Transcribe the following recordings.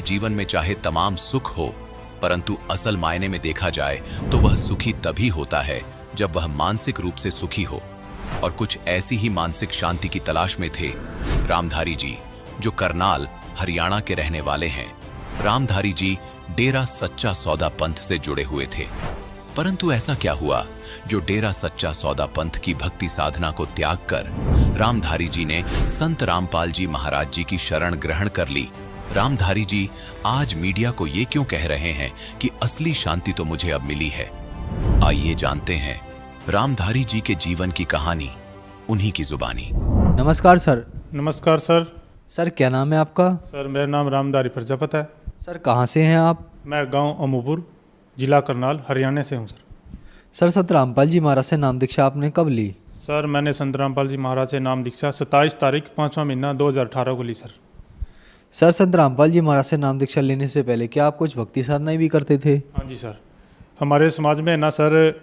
जीवन में चाहे तमाम सुख हो, परंतु असल मायने में देखा जाए तो वह सुखी तभी होता है जब वह मानसिक रूप से सुखी हो। और कुछ ऐसी ही मानसिक शांति की तलाश में थे रामधारी जी, जो करनाल हरियाणा के रहने वाले हैं। रामधारी जी डेरा सच्चा सौदा पंथ से जुड़े हुए थे, परंतु ऐसा क्या हुआ जो डेरा सच्चा सौदा पंथ की भक्ति साधना को त्याग कर रामधारी जी ने संत रामपाल जी महाराज जी की शरण ग्रहण कर ली। रामधारी जी आज मीडिया को ये क्यों कह रहे हैं कि असली शांति तो मुझे अब मिली है? आइए जानते हैं रामधारी जी के जीवन की कहानी, उन्हीं की जुबानी। नमस्कार सर। नमस्कार सर। सर क्या नाम है आपका? सर मेरा नाम रामधारी प्रजापत है। सर कहाँ से हैं आप? मैं गांव अमूपुर, जिला करनाल, हरियाणा से हूं सर। संत रामपाल जी महाराज से नाम दीक्षा आपने कब ली? सर मैंने संत रामपाल जी महाराज से नाम दीक्षा 27 तारीख 5वां महीना 2018 को ली सर। सर संत रामपाल जी महाराज से नाम दीक्षा लेने से पहले क्या आप कुछ भक्ति साधनाएं भी करते थे? हाँ जी सर, हमारे समाज में ना सर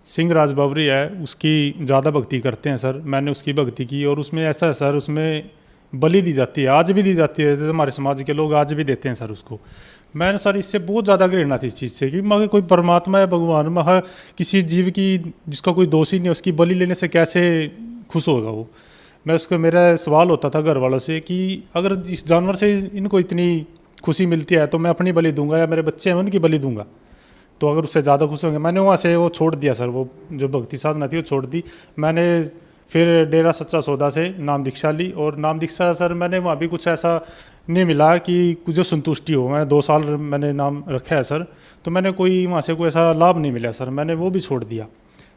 सिंह राज बाबरी है, उसकी ज़्यादा भक्ति करते हैं सर। मैंने उसकी भक्ति की और उसमें ऐसा है सर, उसमें बलि दी जाती है, आज भी दी जाती है, तो हमारे समाज के लोग आज भी देते हैं सर उसको। मैंने सर इससे बहुत ज़्यादा घृणा थी इस चीज़ से कि मगर कोई परमात्मा है, भगवान महा किसी जीव की जिसका कोई दोष ही नहीं, उसकी बलि लेने से कैसे खुश होगा वो। मैं उसको, मेरा सवाल होता था घर वालों से कि अगर इस जानवर से इनको इतनी खुशी मिलती है तो मैं अपनी बलि दूंगा या मेरे बच्चे हैं उनकी बलि दूंगा, तो अगर उससे ज़्यादा खुश होंगे। मैंने वहाँ से वो छोड़ दिया सर, वो जो भक्ति साधना थी वो छोड़ दी। मैंने फिर डेरा सच्चा सौदा से नाम दीक्षा ली और नाम दीक्षा सर मैंने वहाँ भी कुछ ऐसा नहीं मिला कि कुछ जो संतुष्टि हो। मैं 2 साल मैंने नाम रखा है सर, तो मैंने कोई वहाँ से कोई ऐसा लाभ नहीं मिला सर, मैंने वो भी छोड़ दिया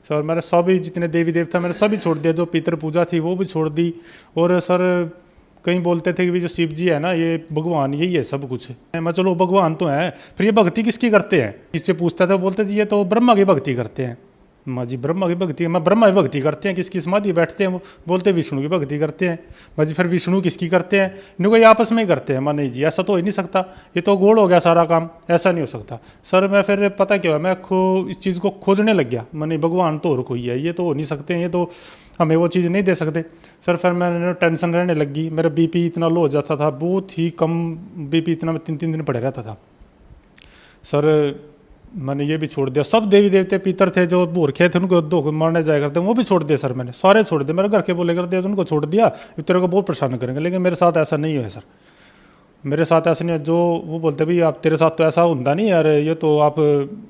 सर। मैंने सभी जितने देवी देवता मैंने सभी छोड़ दिया, जो पितृ पूजा थी वो भी छोड़ दी। और सर कहीं बोलते थे कि जो शिव जी है ना, ये भगवान यही है सब कुछ। मैं चलो भगवान तो है, फिर ये भक्ति किसकी करते हैं? इससे पूछता था, बोलते थे ये तो ब्रह्मा की भक्ति करते हैं। माँ जी ब्रह्मा की भक्ति, मैं ब्रह्मा की भक्ति करते हैं, किसकी समाधि बैठते हैं? वो बोलते विष्णु की भक्ति करते हैं। माँ जी फिर विष्णु किसकी करते हैं? इनको ये आपस में ही करते हैं। माँ नहीं जी ऐसा तो हो ही नहीं सकता, ये तो गोल हो गया सारा काम, ऐसा नहीं हो सकता सर। मैं फिर पता क्या हुआ, मैं इस चीज़ को खोजने लग गया। मैंने भगवान तो और कोई है, ये तो हो नहीं सकते, ये तो हमें वो चीज़ नहीं दे सकते सर। फिर मैंने टेंशन रहने लगी, मेरा बीपी इतना लो हो जाता था, बहुत ही कम बीपी, इतना मैं 3-3 दिन पड़े रहता था सर। मैंने ये भी छोड़ दिया। सब देवी देवते पितर थे जो भूखे थे, उनको दो मारने जाया करते हैं, वो भी छोड़ दिया सर। मैंने सारे छोड़ दिए, मेरे घर के बोले करते हैं उनको छोड़ दिया, तेरे को बहुत परेशान करेंगे। लेकिन मेरे साथ ऐसा नहीं है सर, मेरे साथ ऐसा नहीं है। जो वो बोलते भाई आप, तेरे साथ तो ऐसा होता नहीं यार, ये तो आप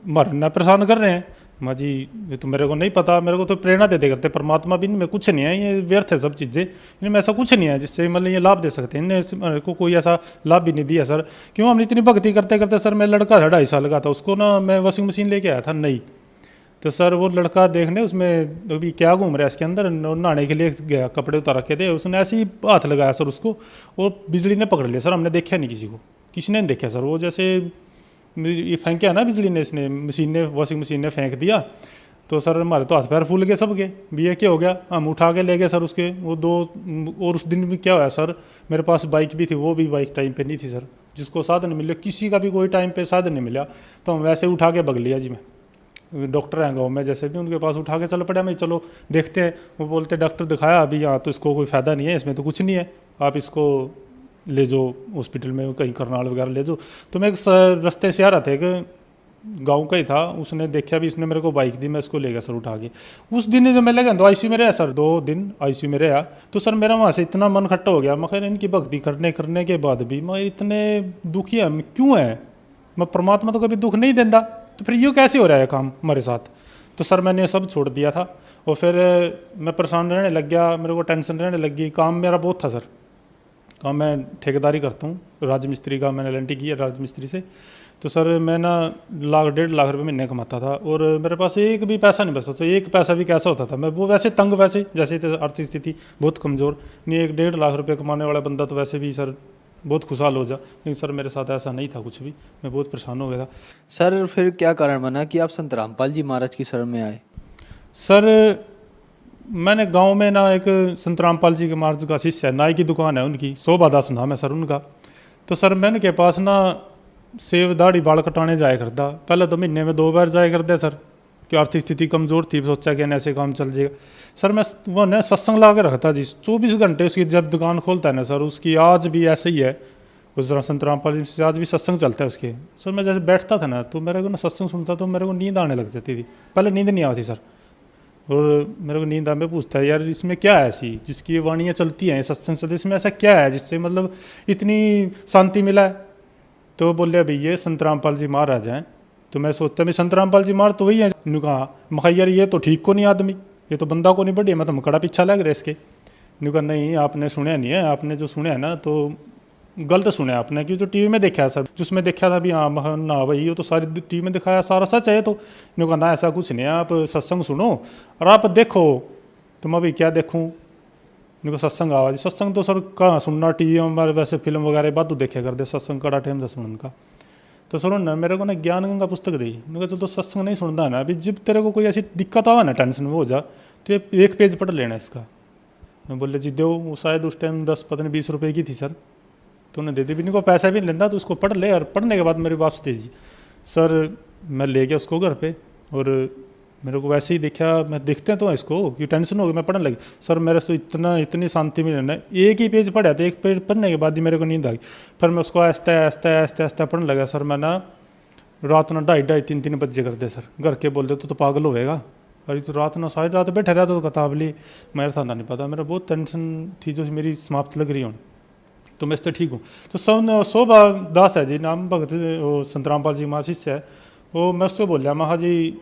मरना परेशान कर रहे हैं। माँ जी ये तो मेरे को नहीं पता, मेरे को तो प्रेरणा दे करते परमात्मा भी, इनमें कुछ नहीं है, ये व्यर्थ है सब चीज़ें, इनमें ऐसा कुछ नहीं है जिससे मतलब ये लाभ दे सकते हैं। इनने मेरे को कोई ऐसा लाभ भी नहीं दिया सर। क्यों? हमने इतनी भक्ति करते करते सर, मैं लड़का था 2.5 साल का था, उसको ना मैं वॉशिंग मशीन लेके आया था नई, तो सर वो लड़का देखने उसमें अभी क्या घूम रहा है इसके अंदर, नहाने के लिए गया, कपड़े उतार रखे थे, उसने ऐसे ही हाथ लगाया सर उसको और बिजली ने पकड़ लिया सर। हमने देखा नहीं किसी को, किसी ने नहीं देखा सर। वो जैसे ये फेंका ना बिजली ने, इसने मशीन ने, वॉशिंग मशीन ने फेंक दिया, तो सर हमारे तो हाथ पैर फूल गए सब के। भैया क्या हो गया? हम उठा के ले गए सर उसके वो 2। और उस दिन भी क्या हुआ सर, मेरे पास बाइक भी थी, वो भी बाइक टाइम पे नहीं थी सर। जिसको साधन मिले, किसी का भी कोई टाइम पे साधन नहीं मिला, तो हम वैसे उठा के भग लिया जी। मैं डॉक्टर हैं गाँव में, जैसे भी उनके पास उठा के चल पड़ा। मैं चलो देखते हैं, वो बोलते डॉक्टर दिखाया अभी यहाँ तो इसको कोई फ़ायदा नहीं है, इसमें तो कुछ नहीं है, आप इसको ले जाओ हॉस्पिटल में, कहीं करनाल वगैरह ले जाओ। तो मैं एक रास्ते से आ रहा था, एक गांव का ही था, उसने देखा भी, इसने मेरे को बाइक दी, मैं उसको ले गया सर उठा के। उस दिन जो मैं ले गया तो आईसीयू में रहा सर, 2 दिन आईसीयू में रहा। तो सर मेरा वहाँ से इतना मन खट्टा हो गया, मैं इनकी भक्ति करने के बाद भी मैं इतने दुखी है क्यों है? मैं परमात्मा तो कभी दुख नहीं देता, तो फिर यूँ कैसे हो रहा है काम हमारे साथ? तो सर मैंने सब छोड़ दिया था और फिर मैं परेशान रहने लग गया, मेरे को टेंशन रहने लग गई। काम मेरा बहुत था सर, काम मैं ठेकेदारी करता हूँ, राजमिस्त्री का मैंने एल.एल.टी की है राजमिस्त्री से। तो सर मैं ना 1.5 लाख रुपये महीने कमाता था और मेरे पास एक भी पैसा नहीं बचता, तो एक पैसा भी कैसा होता था। मैं वो वैसे तंग, वैसे जैसे आर्थिक स्थिति बहुत कमज़ोर नहीं, 1.5 लाख रुपये कमाने वाला बंदा तो वैसे भी सर बहुत खुशहाल हो जा। लेकिन सर मेरे साथ ऐसा नहीं था कुछ भी, मैं बहुत परेशान हो गया था सर। फिर क्या कारण बना कि आप संत रामपाल जी महाराज की शरण में आए? सर मैंने गांव में ना एक संत रामपाल जी के महाराज का शिष्य है, नाई की दुकान है उनकी, शोभा दास नाम है सर उनका। तो सर मैं उनके पास ना सेव दाढ़ी बाल कटाने जाया करता। पहले तो महीने में 2 बार जाया करते सर, कि आर्थिक स्थिति कमज़ोर थी, सोचा कि ऐसे काम चल जाएगा। सर मैं वो ना सत्संग ला के रखता जी, 24 घंटे उसकी जब दुकान खोलता है ना सर, उसकी आज भी ऐसे ही है, उस तरह संत रामपाल जी से आज भी सत्संग चलता है उसके। सर मैं जैसे बैठता था ना तो मेरे को ना सत्संग सुनता तो मेरे को नींद आने लग जाती थी। पहले नींद नहीं आती सर, और मेरे को नींद आने पूछता है यार इसमें क्या है ऐसी जिसकी ये वाणियाँ चलती हैं, सत्संग चलते, इसमें ऐसा क्या है जिससे मतलब इतनी शांति मिला है। तो बोले अभी ये संत रामपाल जी महाराज हैं। तो मैं सोचता मैं संत रामपाल जी महाराज तो वही है। इन्होंने कहा मखा यार ये तो ठीक को नहीं आदमी, ये तो बंदा को नहीं बढ़िया, मैं तो मकड़ा पीछा लग रहा है इसके। इन्होंने कहा नहीं आपने सुना नहीं है, आपने जो सुना है ना तो गलत सुना है आपने, क्योंकि जो टीवी में देखा है सर, जिसमें देखा था भी हाँ ना भाई ये तो सारी टीवी में दिखाया सारा सच है। तो इन्होंने कहा ना ऐसा कुछ नहीं है, आप सत्संग सुनो और आप देखो। तो मैं भाई क्या देखूँ? इनको सत्संग आवाज, सत्संग तो सर कहाँ सुनना, टीवी में हमारे वैसे फिल्म वगैरह बात देखे करते, सत्संग कड़ा टाइम से सुन उनका। तो सुनो ना मेरे को ना ज्ञान गंगा पुस्तक दी। उन्होंने कहा तो सत्संग नहीं सुनता है ना, अभी जब तेरे को कोई ऐसी दिक्कत आवा ना, टेंशन में हो जा, तो ये एक पेज पढ़ लेना इसका। मैं बोले जी दो, वो शायद उस टाइम 10 पता नहीं 20 रुपये की थी सर, तो उन्हें दे दी। भी इनको पैसा भी नहीं लेता, तो उसको पढ़ ले और पढ़ने के बाद मेरे वापस दे दीजिए। सर मैं ले गया उसको घर पे, और मेरे को वैसे ही देखा, मैं देखते तो इसको कि टेंशन हो गई, मैं पढ़ने लगी। सर मेरे से इतनी शांति मिली ना, एक ही पेज पढ़ा तो एक पेज पढ़ने के बाद ही मेरे को नींद आ गई। फिर मैं उसको आहिस्ता आहिस्ता आहिस्ता आहिस्ता पढ़ने लगा। सर मैं ना रात ना 2:30 3 बजे करते सर, घर के बोलते तो पागल होएगा, अरे तो रात ना सारी रात बैठे रहा तो किताब ली। मेरे था नहीं पता, मेरा बहुत टेंशन थी जो मेरी समाप्त लग रही हूँ, तो मैं इससे ठीक हूँ। तो शोभा दास है जी नाम, भगत वो संत रामपाल जी माँ शिष्य है वो। मैं उससे बोल रहा महा जी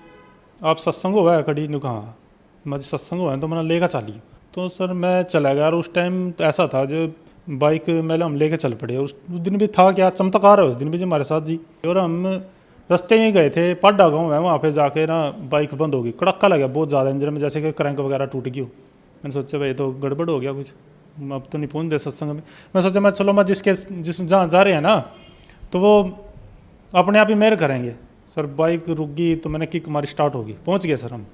आप सत्संग हुआ है कड़ी? नु कहाँ मैं सत्संग हुआ है तो मैंने लेकर चली। तो सर मैं चला गया, और उस टाइम तो ऐसा था जो बाइक मेले हम लेके चल पड़े। उस दिन भी था क्या चमत्कार है उस दिन भी जी हमारे साथ जी। और हम रास्ते में गए थे, पाडा गाँव है, वहाँ पे जाके ना बाइक बंद हो गई, कड़क्का लगा बहुत ज़्यादा इंजन में, जैसे कि क्रैंक वगैरह टूट गई हो। मैंने सोचा भाई तो गड़बड़ हो गया कुछ, अब तो नहीं पहुँच दे सत्संग में। मैं सोचा मैं चलो मैं जिस जहाँ जा रहे हैं ना तो वो अपने आप ही मेहर करेंगे। सर बाइक रुक गई तो मैंने किक मारी, स्टार्ट होगी, पहुँच गए सर हम।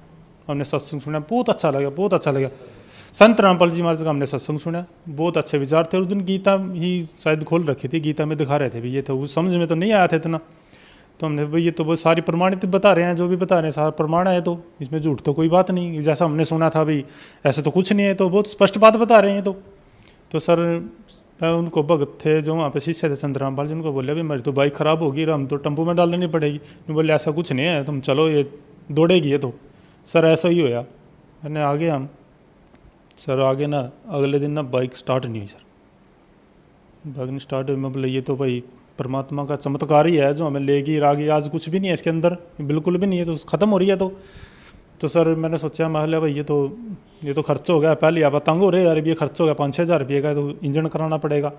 हमने सत्संग सुना, बहुत अच्छा लगा, बहुत अच्छा लगा। संत रामपाल जी महाराज का हमने सत्संग सुना, बहुत अच्छे विचार थे। उस दिन गीता ही शायद खोल रखी थी, गीता में दिखा रहे थे भी ये तो समझ में तो नहीं आया था इतना। तो हमने भाई ये तो बहुत सारी प्रमाणित बता रहे हैं, जो भी बता रहे हैं सारा प्रमाण है, तो इसमें झूठ तो कोई बात नहीं, जैसा हमने सुना था भाई ऐसे तो कुछ नहीं है, तो बहुत स्पष्ट बात बता रहे हैं। तो सर उनको भगत थे जो वहाँ पे शिष्य थे संत रामपाल जी, उनको बोले भाई मेरी तो बाइक ख़राब होगी, हम तो टेम्पो में डाल देनी पड़ेगी। बोले ऐसा कुछ नहीं है, तुम चलो ये दौड़ेगी है। तो सर ऐसा ही होया, मैंने आगे हम सर आगे ना अगले दिन ना बाइक स्टार्ट नहीं हुई सर, बाइक नहीं स्टार्ट हुई। मैं बोले ये तो भाई परमात्मा का चमत्कार ही है जो हमें लेगी आगे, आज कुछ भी नहीं है इसके अंदर, बिल्कुल भी नहीं है, तो ख़त्म हो रही है। तो सर मैंने सोचा मान लिया भाई ये तो खर्च हो गया, पहले आप तंग हो रहे यार, ये खर्च हो गया 5-6 हज़ार रुपये का, तो इंजन कराना पड़ेगा।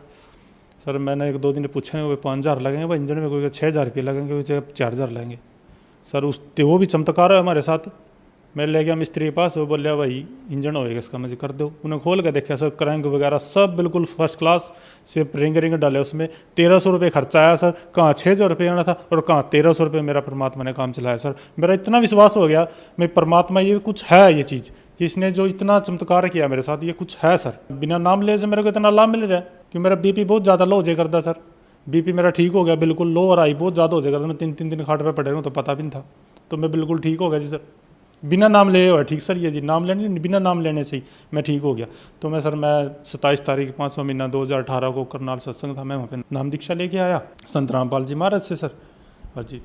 सर मैंने 1-2 दिन पूछे वो 5 हज़ार लगेंगे भाई इंजन में, कोई 6 हज़ार रुपये लगेंगे, कोई 4 हज़ार लगेंगे। सर वो भी चमत्कार है हमारे साथ। मैं ले गया मिस्त्री के पास, वो बोलिया भाई इंजन होएगा इसका, मुझे कर दो। उन्हें खोल के देखा सर, क्रैंक वगैरह सब बिल्कुल फर्स्ट क्लास, सिर्फ रिंग डाले उसमें। 1300 रुपये खर्चा आया सर, कहाँ 6,000 रुपये आना था और कहाँ 1300 रुपये मेरा परमात्मा ने काम चलाया। सर मेरा इतना विश्वास हो गया मैं परमात्मा ये कुछ है, ये चीज़ इसने जो इतना चमत्कार किया मेरे साथ, ये कुछ है सर। बिना नाम ले से मेरे को इतना लाभ मिल रहा है, क्योंकि मेरा बीपी बहुत ज़्यादा लो हो जाए करता सर, बीपी मेरा ठीक हो गया बिल्कुल, लो और आई बहुत ज़्यादा हो जाए करता। मैं 3 दिन खाट पे पड़े रहूँ तो पता भी नहीं था, तो मैं बिल्कुल ठीक हो गया जी सर, बिना नाम ले हुआ। ठीक सर ये जी नाम लेने, बिना नाम लेने से ही मैं ठीक हो गया। तो मैं 27 तारीख 5वां महीना 2018 को करनाल सत्संग था, मैं वहाँ पे नाम दीक्षा लेके आया संत रामपाल जी महाराज से सर। हाँ जी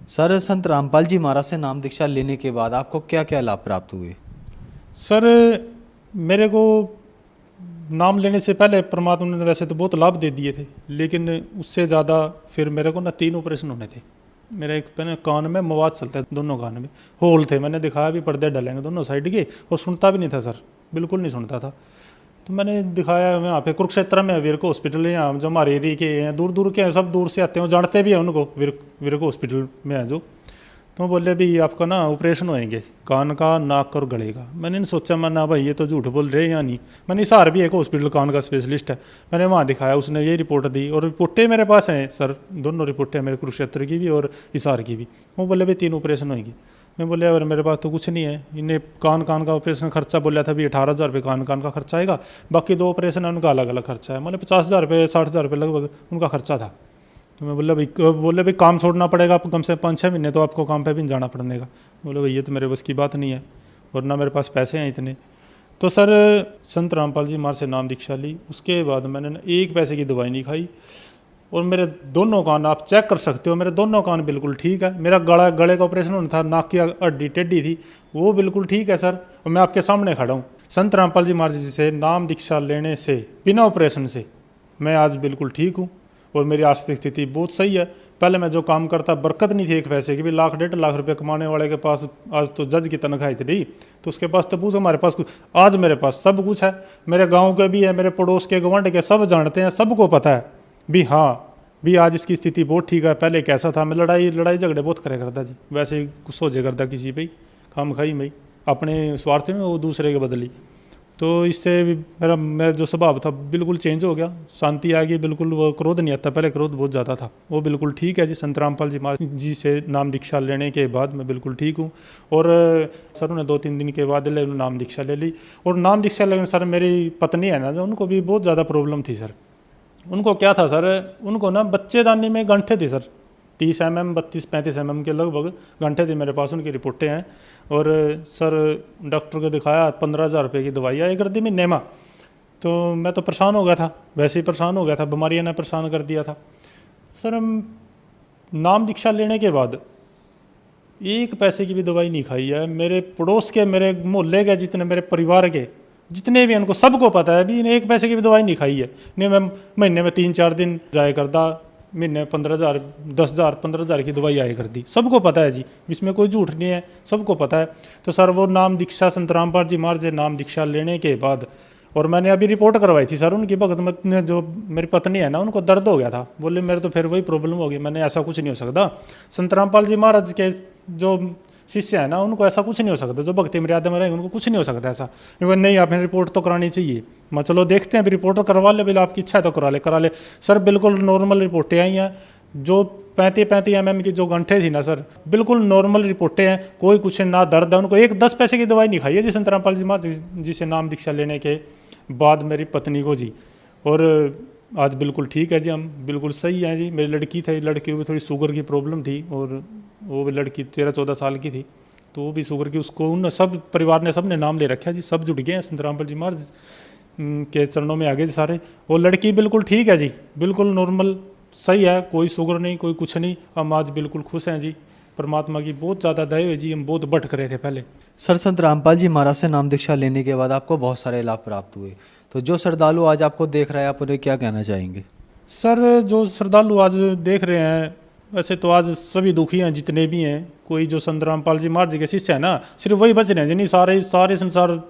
सर, संत रामपाल जी महाराज से नाम दीक्षा लेने के बाद आपको क्या क्या लाभ प्राप्त हुए? सर मेरे को नाम लेने से पहले परमात्मा ने वैसे तो बहुत लाभ दे दिए थे, लेकिन उससे ज़्यादा फिर मेरे को ना 3 ऑपरेशन होने थे। मेरा एक पहले कान में मवाद चलता है, दोनों कान में होल थे, मैंने दिखाया भी पर्दे डलेंगे दोनों साइड के, और सुनता भी नहीं था सर, बिल्कुल नहीं सुनता था। तो मैंने दिखाया यहाँ पे कुरुक्षेत्र में वीर को हॉस्पिटल है, यहाँ जो हमारे एरिया के हैं, दूर दूर के हैं, सब दूर से आते हैं, जानते भी हैं उनको, वीर को हॉस्पिटल में है जो। तो बोले भी आपका ना ऑपरेशन होएंगे कान का, नाक और गले का। मैंने नहीं सोचा, मैं ना भाई ये तो झूठ बोल रहे हैं या नहीं। मैंने हिसार भी एक हॉस्पिटल कान का स्पेशलिस्ट है, मैंने वहाँ दिखाया, उसने ये रिपोर्ट दी, और रिपोर्टें मेरे पास हैं सर, दोनों रिपोर्टें मेरे कुरुक्षेत्र की भी और हिसार की भी। वो बोले भाई 3 ऑपरेशन होएंगी। मैं बोले यार मेरे पास तो कुछ नहीं है। इन्हें कान का ऑपरेशन खर्चा बोला था भी 18,000 रुपये कान का खर्चा आएगा, बाकी 2 ऑपरेशन है उनका अलग अलग खर्चा है, मतलब 50,000 रुपये 60,000 रुपये लगभग उनका खर्चा था। तो मैं बोले भाई काम छोड़ना पड़ेगा आपको, कम से कम 5-6 महीने तो आपको काम पे भी जाना पड़ेगा। बोले भाई ये तो मेरे बस की बात नहीं है, और ना मेरे पास पैसे हैं इतने। तो सर संत रामपाल जी महाराज से नाम दीक्षा ली, उसके बाद मैंने 1 पैसे की दवाई नहीं खाई, और मेरे दोनों कान आप चेक कर सकते हो, मेरे दोनों कान बिल्कुल ठीक है। मेरा गले का ऑपरेशन होना था, नाक की हड्डी टेढ़ी थी, वो बिल्कुल ठीक है सर। और मैं आपके सामने खड़ा हूँ। संत रामपाल जी महाराज जी से नाम दीक्षा लेने से, बिना ऑपरेशन से, मैं आज बिल्कुल ठीक हूँ और मेरी आर्थिक स्थिति बहुत सही है। पहले मैं जो काम करता, बरकत नहीं थी एक पैसे की भी। 1 लाख 1.5 लाख रुपए कमाने वाले के पास आज तो जज की तनख्वाह इतनी, तो उसके पास तो पूछो हमारे पास कुछ। आज मेरे पास सब कुछ है, मेरे गांव के भी है, मेरे पड़ोस के गवांढ के सब जानते हैं, सबको पता है भी हाँ भी आज इसकी स्थिति बहुत ठीक है। पहले कैसा था, मैं लड़ाई झगड़े बहुत करे करता जी, वैसे ही कुछ सोचे करता किसी पे खाम खाई में, अपने स्वार्थ में वो दूसरे के बदली। तो इससे मेरा जो स्वभाव था बिल्कुल चेंज हो गया, शांति आ गई बिल्कुल। वो क्रोध नहीं आता, पहले क्रोध बहुत ज़्यादा था, वो बिल्कुल ठीक है जी। संत रामपाल जी महाराज जी से नाम दीक्षा लेने के बाद मैं बिल्कुल ठीक हूँ। और सर उन्हें 2-3 दिन के बाद नाम दीक्षा ले ली। और नाम दीक्षा लेने सर मेरी पत्नी है ना, जो उनको भी बहुत ज़्यादा प्रॉब्लम थी सर। उनको क्या था सर, उनको ना बच्चेदानी में गांठें थी सर, 30 mm 32-35 mm के लगभग गांठें थी मेरे पास, उनकी रिपोर्टें हैं। और सर डॉक्टर को दिखाया, 15,000 रुपये की दवाई आई कर दी महीने में। तो मैं तो परेशान हो गया था, वैसे ही परेशान हो गया था, बीमारियाँ ने परेशान कर दिया था सर। हम नाम दीक्षा लेने के बाद 1 पैसे की भी दवाई नहीं खाई है। मेरे पड़ोस के, मेरे मोहल्ले के, जितने मेरे परिवार के जितने भी हैं, उनको सबको पता है भी 1 पैसे की भी दवाई नहीं खाई है। नहीं, मैं महीने में 3-4 दिन जाया करता, महीने 15,000 10,000 15,000 की दवाई आया कर दी, सबको पता है जी, इसमें कोई झूठ नहीं है, सबको पता है। तो सर वो नाम दीक्षा संत रामपाल जी महाराज से नाम दीक्षा लेने के बाद, और मैंने अभी रिपोर्ट करवाई थी सर उनकी, भगत मत ने, जो मेरी पत्नी है ना, उनको दर्द हो गया था, बोले मेरे तो फिर वही प्रॉब्लम हो गई। मैंने ऐसा कुछ नहीं हो सकता, संत रामपाल जी महाराज के जो शिष्य है ना, उनको ऐसा कुछ नहीं हो सकता, जो भक्ति मर्यादा में रहेंगे उनको कुछ नहीं हो सकता ऐसा। नहीं, आपने रिपोर्ट तो करानी चाहिए। मैं चलो देखते हैं, अभी रिपोर्ट तो करवा ले, बिल्कुल आपकी इच्छा है तो करा ले। सर बिल्कुल नॉर्मल रिपोर्टें आई हैं, जो 35 mm की जो गांठें थी ना सर, बिल्कुल नॉर्मल रिपोर्टें हैं, कोई कुछ ना दर्द है उनको। 10 पैसे की दवाई नहीं खाई है जी संत रामपाल जी महाराज जी से नाम दीक्षा लेने के बाद मेरी पत्नी को जी। और आज बिल्कुल ठीक है जी, हम बिल्कुल सही हैं जी। मेरी लड़की थी, लड़की को भी थोड़ी शुगर की प्रॉब्लम थी, और वो भी लड़की 13-14 साल की थी, तो वो भी शुगर की, उसको उन सब परिवार ने, सब ने नाम ले रखा है जी, सब जुड़ गए हैं संत रामपाल जी महाराज के चरणों में आगे जी सारे। वो लड़की बिल्कुल ठीक है जी, बिल्कुल नॉर्मल सही है, कोई शुगर नहीं, कोई कुछ नहीं। हम आज बिल्कुल खुश हैं जी, परमात्मा की बहुत ज़्यादा दया हुई जी, हम बहुत भटक रहे थे पहले। सर संत रामपाल जी महाराज से नाम दीक्षा लेने के बाद आपको बहुत सारे लाभ प्राप्त हुए, तो जो श्रद्धालु आज आपको देख रहा है, आप उन्हें क्या कहना चाहेंगे? सर जो श्रद्धालु आज देख रहे हैं, वैसे तो आज सभी दुखी हैं जितने भी हैं। कोई जो संत रामपाल जी महाराज जी के शिष्य है ना, सिर्फ वही बच रहे हैं जी, नहीं सारे संसार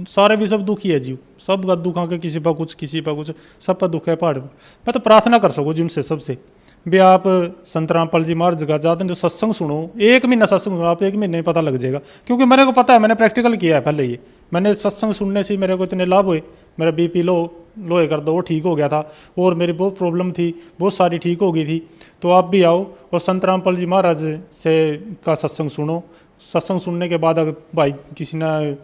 सारे भी सब दुखी है जी, सब का दुख आके किसी पर कुछ, किसी पर कुछ, सब पर दुख है पहाड़। मैं तो प्रार्थना कर सकूँ जी उनसे सबसे भी, आप संत रामपाल जी महाराज का ज़्यादा जो सत्संग सुनो, 1 महीना सत्संग सुनो, आप 1 महीने में पता लग जाएगा। क्योंकि मेरे को पता है, मैंने प्रैक्टिकल किया है पहले, ये मैंने सत्संग सुनने से मेरे को इतने लाभ हुए। मेरा BP लोहे कर दो वो ठीक हो गया था, और मेरी बहुत प्रॉब्लम थी, बहुत सारी ठीक हो गई थी। तो आप भी आओ और संत रामपाल जी महाराज से का सत्संग सुनो। सत्संग सुनने के बाद अगर भाई किसी ने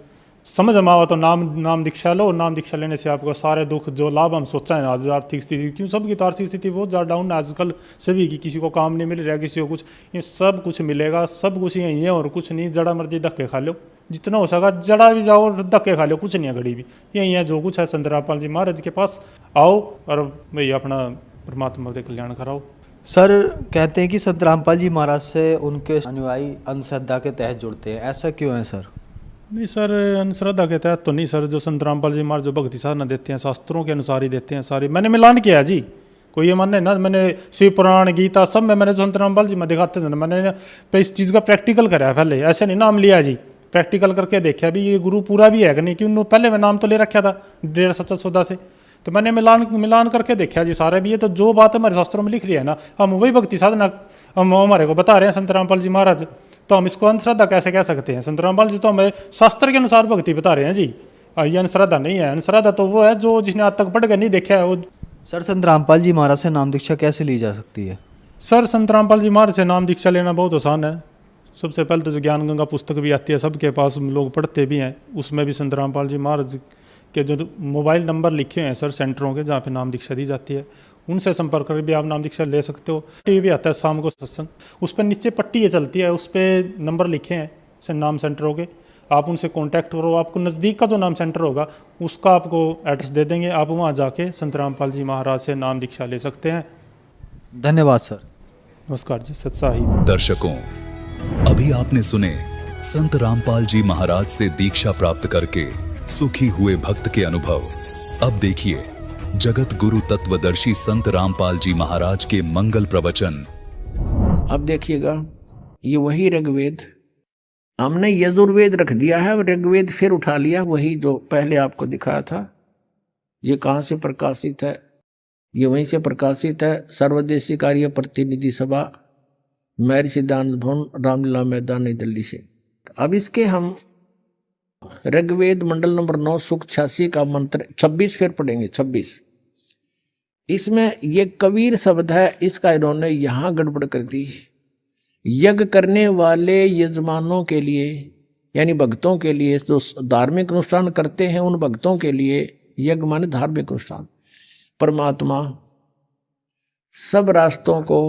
समझ में आवा तो नाम दीक्षा लो, और नाम दीक्षा लेने से आपको सारे दुख जो लाभ हम सोचा है आज आर्थिक स्थिति, क्यों सबकी तो आर्थिक स्थिति बहुत ज़्यादा डाउन है आजकल सभी की, किसी को काम नहीं मिल रहा, किसी को कुछ, ये सब कुछ मिलेगा, सब कुछ यही है और कुछ नहीं। जड़ा मर्जी धक्के खा लो, जितना हो सका जड़ा भी जाओ, धक्के खा लो, कुछ नहीं है घड़ी भी, यही है जो कुछ है। संत रामपाल जी महाराज के पास आओ और भाई अपना परमात्मा के कल्याण कराओ। सर कहते हैं कि संत रामपाल जी महाराज से उनके अनुयायी अंधश्रद्धा के तहत जुड़ते हैं, ऐसा क्यों है सर? नहीं सर, अंधश्रद्धा के तहत तो नहीं सर। जो संत रामपाल जी महाराज जो भक्ति साधना देते हैं, शास्त्रों के अनुसार ही देते हैं सारी। मैंने मिलान किया जी, कोई ये मानने ना, मैंने शिव पुराण गीता सब में मैंने जो संत रामपाल जी में दिखाते थे ना, मैंने इस चीज़ का प्रैक्टिकल करा है पहले, ऐसे नहीं नाम लिया जी, प्रैक्टिकल करके देखा भी ये गुरु पूरा भी है कि नहीं। क्यों पहले मैं नाम तो ले रखा था डेढ़ सच्चा सौदा से, तो मैंने मिलान करके देखा जी सारे भी। ये तो जो बात हमारे शास्त्रों में लिख रही है ना, हम वही भक्ति साधना हम हमारे को बता रहे हैं संत रामपाल जी महाराज, तो हम इसको अंधश्रद्धा कैसे कह सकते हैं? संत रामपाल जी तो हमें शास्त्र के अनुसार भक्ति बता रहे हैं जी, ये अंधश्रद्धा नहीं है। अंधश्रद्धा तो वो है जो जिसने आज तक पढ़ के नहीं देखा है वो। सर संत रामपाल जी महाराज से नाम दीक्षा कैसे ली जा सकती है? सर संत रामपाल जी महाराज से नाम दीक्षा लेना बहुत आसान है। सबसे पहले तो जो ज्ञान गंगा पुस्तक भी आती है, सबके पास लोग पढ़ते भी हैं, उसमें भी संत रामपाल जी महाराज के जो मोबाइल नंबर लिखे हैं सर सेंटरों के, जहाँ पे नाम दीक्षा दी जाती है, उनसे संपर्क कर भी आप नाम दीक्षा ले सकते हो। टीवी भी आता है शाम को सत्संग, उस पर नीचे पट्टी ये चलती है, उस पर नंबर लिखे हैं नाम सेंटरों के, आप उनसे कांटेक्ट करो। आपको नज़दीक का जो नाम सेंटर होगा उसका आपको एड्रेस दे देंगे, आप वहाँ जाके संत रामपाल जी महाराज से नाम दीक्षा ले सकते हैं। धन्यवाद सर। नमस्कार जी, सत साहिब। दर्शकों, अभी आपने सुने संत रामपाल जी महाराज से दीक्षा प्राप्त करके सुखी हुए भक्त के अनुभव। अब देखिए जगत गुरु तत्वदर्शी संत रामपाल जी महाराज के मंगल प्रवचन। अब देखिएगा, ये वही ऋग्वेद, हमने यजुर्वेद रख दिया है, ऋग्वेद फिर उठा लिया, वही जो पहले आपको दिखाया था। ये कहाँ से प्रकाशित है? ये वहीं से प्रकाशित है, सर्वदेशी कार्य प्रतिनिधि सभा, महर्षि सिद्धांत भवन, रामलीला मैदान, नई दिल्ली से। अब इसके हम ऋग्वेद मंडल नंबर 9 सूक्त 86 का मंत्र 26 फिर पढ़ेंगे। 26 इसमें ये कबीर शब्द है, इसका इन्होंने यहाँ गड़बड़ कर दी। यज्ञ करने वाले यजमानों के लिए, यानी भक्तों के लिए, जो धार्मिक अनुष्ठान करते हैं उन भक्तों के लिए यज्ञ माने धार्मिक अनुष्ठान। परमात्मा सब रास्तों को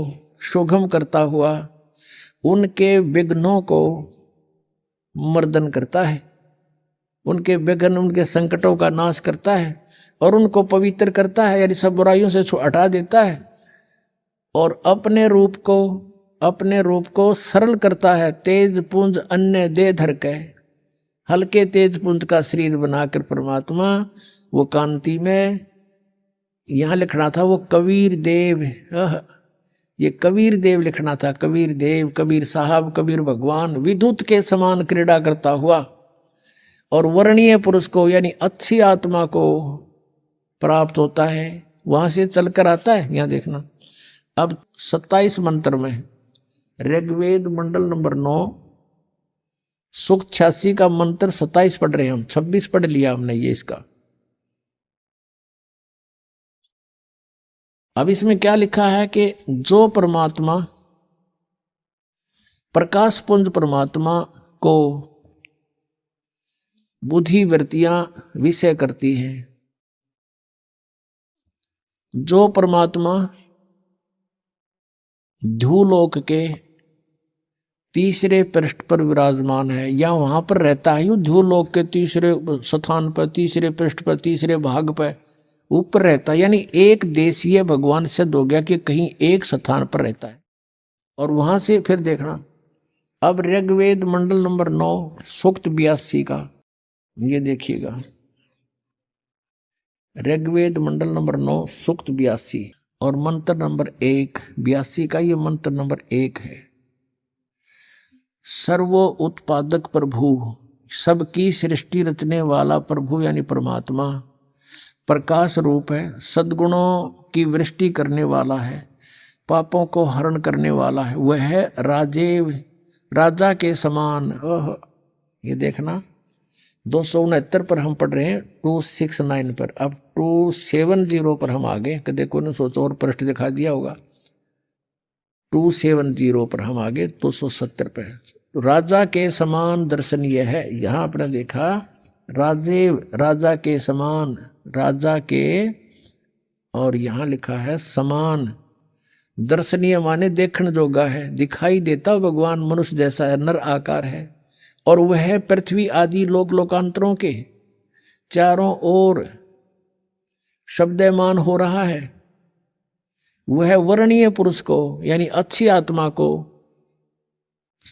सुगम करता हुआ उनके विघ्नों को मर्दन करता है, उनके विघ्न, उनके संकटों का नाश करता है और उनको पवित्र करता है, यानी सब बुराइयों से हटा देता है और अपने रूप को सरल करता है। तेज पुंज अन्य दे धर के, हल्के तेज पुंज का शरीर बनाकर परमात्मा वो कांति में, यहाँ लिखना था वो कबीर देव, ये कबीर देव लिखना था, कबीर देव, कबीर साहब, कबीर भगवान, विद्युत के समान क्रीड़ा करता हुआ और वर्णीय पुरुष को, यानी अच्छी आत्मा को प्राप्त होता है, वहां से चलकर आता है। यहाँ देखना, अब 27 मंत्र में ऋग्वेद मंडल नंबर 9 सूक्त 86 का मंत्र 27 पढ़ रहे हैं हम, 26 पढ़ लिया हमने ये इसका। अब इसमें क्या लिखा है कि जो परमात्मा, प्रकाश पुंज परमात्मा को बुद्धि वृत्तियां विषय करती हैं, जो परमात्मा ध्रुवलोक के तीसरे पृष्ठ पर विराजमान है, या वहां पर रहता है, यूं ध्रुवलोक के तीसरे स्थान पर, तीसरे पृष्ठ पर, तीसरे भाग पर ऊपर रहता है, यानी एक देशीय भगवान सिद्ध हो गया कि कहीं एक स्थान पर रहता है। और वहां से फिर देखना, अब ऋग्वेद मंडल नंबर 9 सूक्त 82 का ये देखिएगा, ऋग्वेद मंडल नंबर 9 सूक्त 82 और मंत्र नंबर 1, 82 का ये मंत्र नंबर 1 है। सर्वो उत्पादक प्रभु, सबकी सृष्टि रचने वाला प्रभु यानी परमात्मा प्रकाश रूप है, सद्गुणों की वृष्टि करने वाला है, पापों को हरण करने वाला है, वह है राजेव, राजा के समान। ये देखना 269 पर हम पढ़ रहे हैं, 269 पर। अब 270 पर हम आगे, देखो ने सोचो और पृष्ठ दिखा दिया होगा, 270 पर हम आगे 270 पे। तो राजा के समान दर्शन यह है, यहाँ आपने देखा राजेव, राजा के समान, राजा के, और यहाँ लिखा है समान। दर्शनीय माने देखने जोगा है, दिखाई देता भगवान मनुष्य जैसा है, नर आकार है, और वह पृथ्वी आदि लोक लोकांतरों के चारों ओर शब्दमान हो रहा है। वह वर्णीय पुरुष को, यानी अच्छी आत्मा को,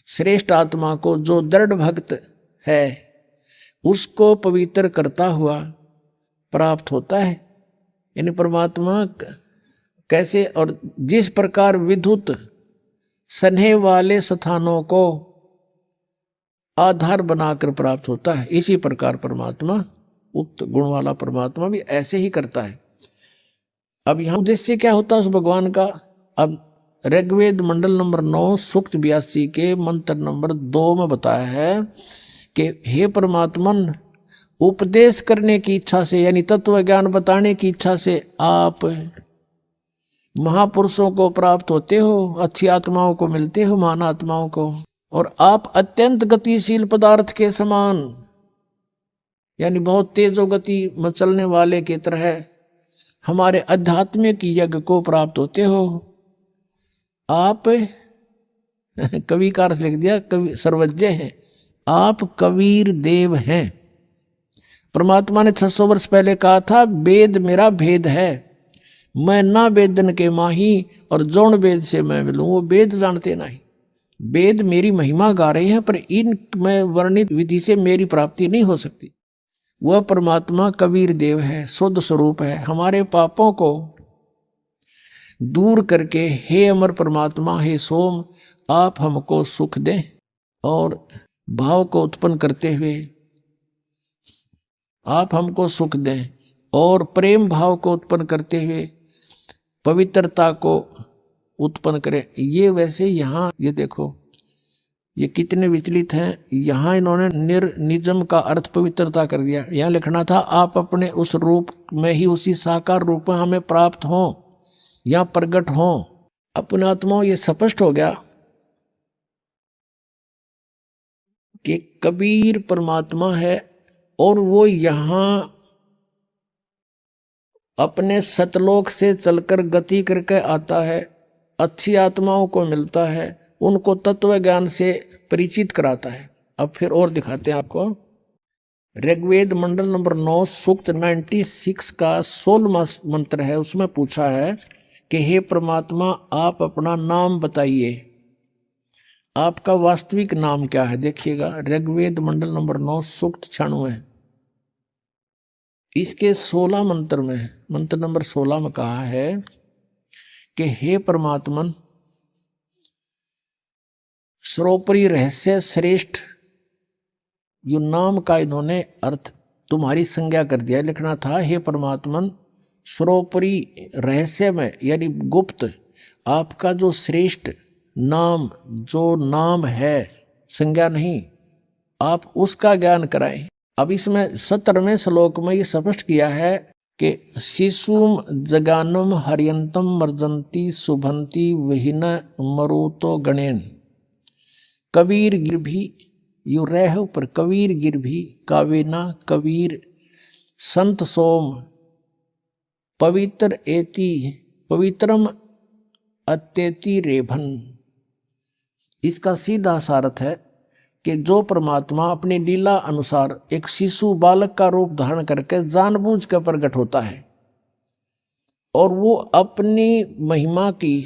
श्रेष्ठ आत्मा को, जो दृढ़ भक्त है उसको पवित्र करता हुआ प्राप्त होता है। यानी परमात्मा कैसे और जिस प्रकार विद्युत सन्हे वाले स्थानों को आधार बनाकर प्राप्त होता है, इसी प्रकार परमात्मा, उक्त गुण वाला परमात्मा भी ऐसे ही करता है। अब यहाँ उद्देश्य क्या होता है उस भगवान का? अब ऋग्वेद मंडल नंबर 9 सूक्त 82 के मंत्र नंबर 2 में बताया है कि हे परमात्मन, उपदेश करने की इच्छा से, यानी तत्व ज्ञान बताने की इच्छा से आप महापुरुषों को प्राप्त होते हो, अच्छी आत्माओं को मिलते हो, महान आत्माओं को, और आप अत्यंत गतिशील पदार्थ के समान, यानी बहुत तेजो गति में चलने वाले की तरह हमारे आध्यात्मिक यज्ञ को प्राप्त होते हो। आप कवि का अर्थ लिख दिया, कवि सर्वज्ञ है, आप कबीर देव हैं। परमात्मा ने 600 वर्ष पहले कहा था, वेद मेरा भेद है, मैं ना वेदन के माही और जौन वेद से मैं मिलूं। वो वेद जानते नहीं, वेद मेरी महिमा गा रहे हैं, पर इन में वर्णित विधि से मेरी प्राप्ति नहीं हो सकती। वह परमात्मा कबीर देव है, शुद्ध स्वरूप है। हमारे पापों को दूर करके हे अमर परमात्मा, हे सोम, आप हमको सुख दें। और भाव को उत्पन्न करते हुए आप हमको सुख दें, और प्रेम भाव को उत्पन्न करते हुए पवित्रता को उत्पन्न करें। ये वैसे यहाँ ये देखो ये कितने विचलित हैं। यहाँ इन्होंने निजम का अर्थ पवित्रता कर दिया। यहाँ लिखना था आप अपने उस रूप में ही, उसी साकार रूप में हमें प्राप्त हों या प्रकट हों। अपने आत्मा ये स्पष्ट हो गया कि कबीर परमात्मा है, और वो यहाँ अपने सतलोक से चलकर गति करके आता है, अच्छी आत्माओं को मिलता है, उनको तत्व ज्ञान से परिचित कराता है। अब फिर और दिखाते हैं आपको। ऋग्वेद मंडल नंबर 9 सूक्त 96 का 16वां मंत्र है। उसमें पूछा है कि हे परमात्मा, आप अपना नाम बताइए, आपका वास्तविक नाम क्या है। देखिएगा ऋग्वेद मंडल नंबर 9 सूक्त 96, इसके 16 मंत्र में, मंत्र नंबर 16 में कहा है कि हे परमात्मन, सर्वोपरि रहस्य श्रेष्ठ, यो नाम का इन्होंने अर्थ तुम्हारी संज्ञा कर दिया। लिखना था हे परमात्मन, सर्वोपरि रहस्य में यानी गुप्त आपका जो श्रेष्ठ नाम, जो नाम है, संज्ञा नहीं, आप उसका ज्ञान कराएं। अब इसमें 17वें श्लोक में ये स्पष्ट किया है कि शिशुम जगानम हरियंतम मर्जंती शुभंती वहिन मरुतो गणेन कबीर गिर भी यू रह पर कबीर गिर भी कावेना कबीर संत सोम पवित्र एति पवित्रम अत्येति रेभन। इसका सीधा सारथ है कि जो परमात्मा अपनी लीला अनुसार एक शिशु बालक का रूप धारण करके जानबूझ कर प्रकट होता है, और वो अपनी महिमा की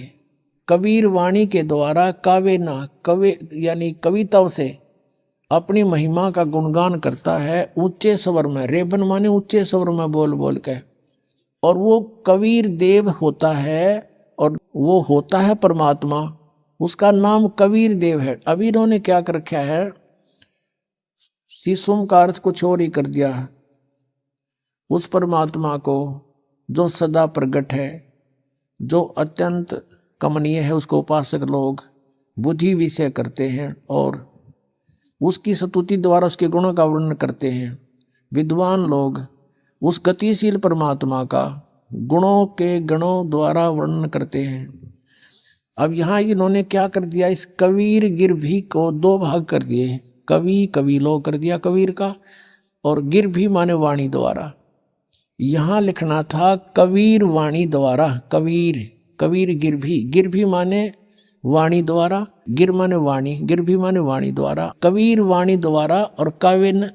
कबीर वाणी के द्वारा कावेना कवे यानी कविताओं से अपनी महिमा का गुणगान करता है ऊंचे स्वर में। रेबन माने ऊंचे स्वर में बोल बोल के, और वो कबीर देव होता है, और वो होता है परमात्मा, उसका नाम कबीर देव है। अभी इन्होंने क्या कर रखा है, शिशुम का अर्थ कुछ और ही कर दिया है। उस परमात्मा को जो सदा प्रगट है, जो अत्यंत कमनीय है, उसको उपासक लोग बुद्धि विषय करते हैं और उसकी स्तुति द्वारा उसके गुणों का वर्णन करते हैं। विद्वान लोग उस गतिशील परमात्मा का गुणों के गणों द्वारा वर्णन करते हैं। अब यहाँ इन्होंने क्या कर दिया, इस कबीर गिर भी को दो भाग कर दिए। कवि कबीलो कर दिया कबीर का, और गिर भी माने वाणी द्वारा। यहाँ लिखना था कबीर वाणी द्वारा, कबीर कबीर गिर भी माने वाणी द्वारा, गिर माने वाणी, गिर भी माने वाणी द्वारा, कबीर वाणी द्वारा। और काव्य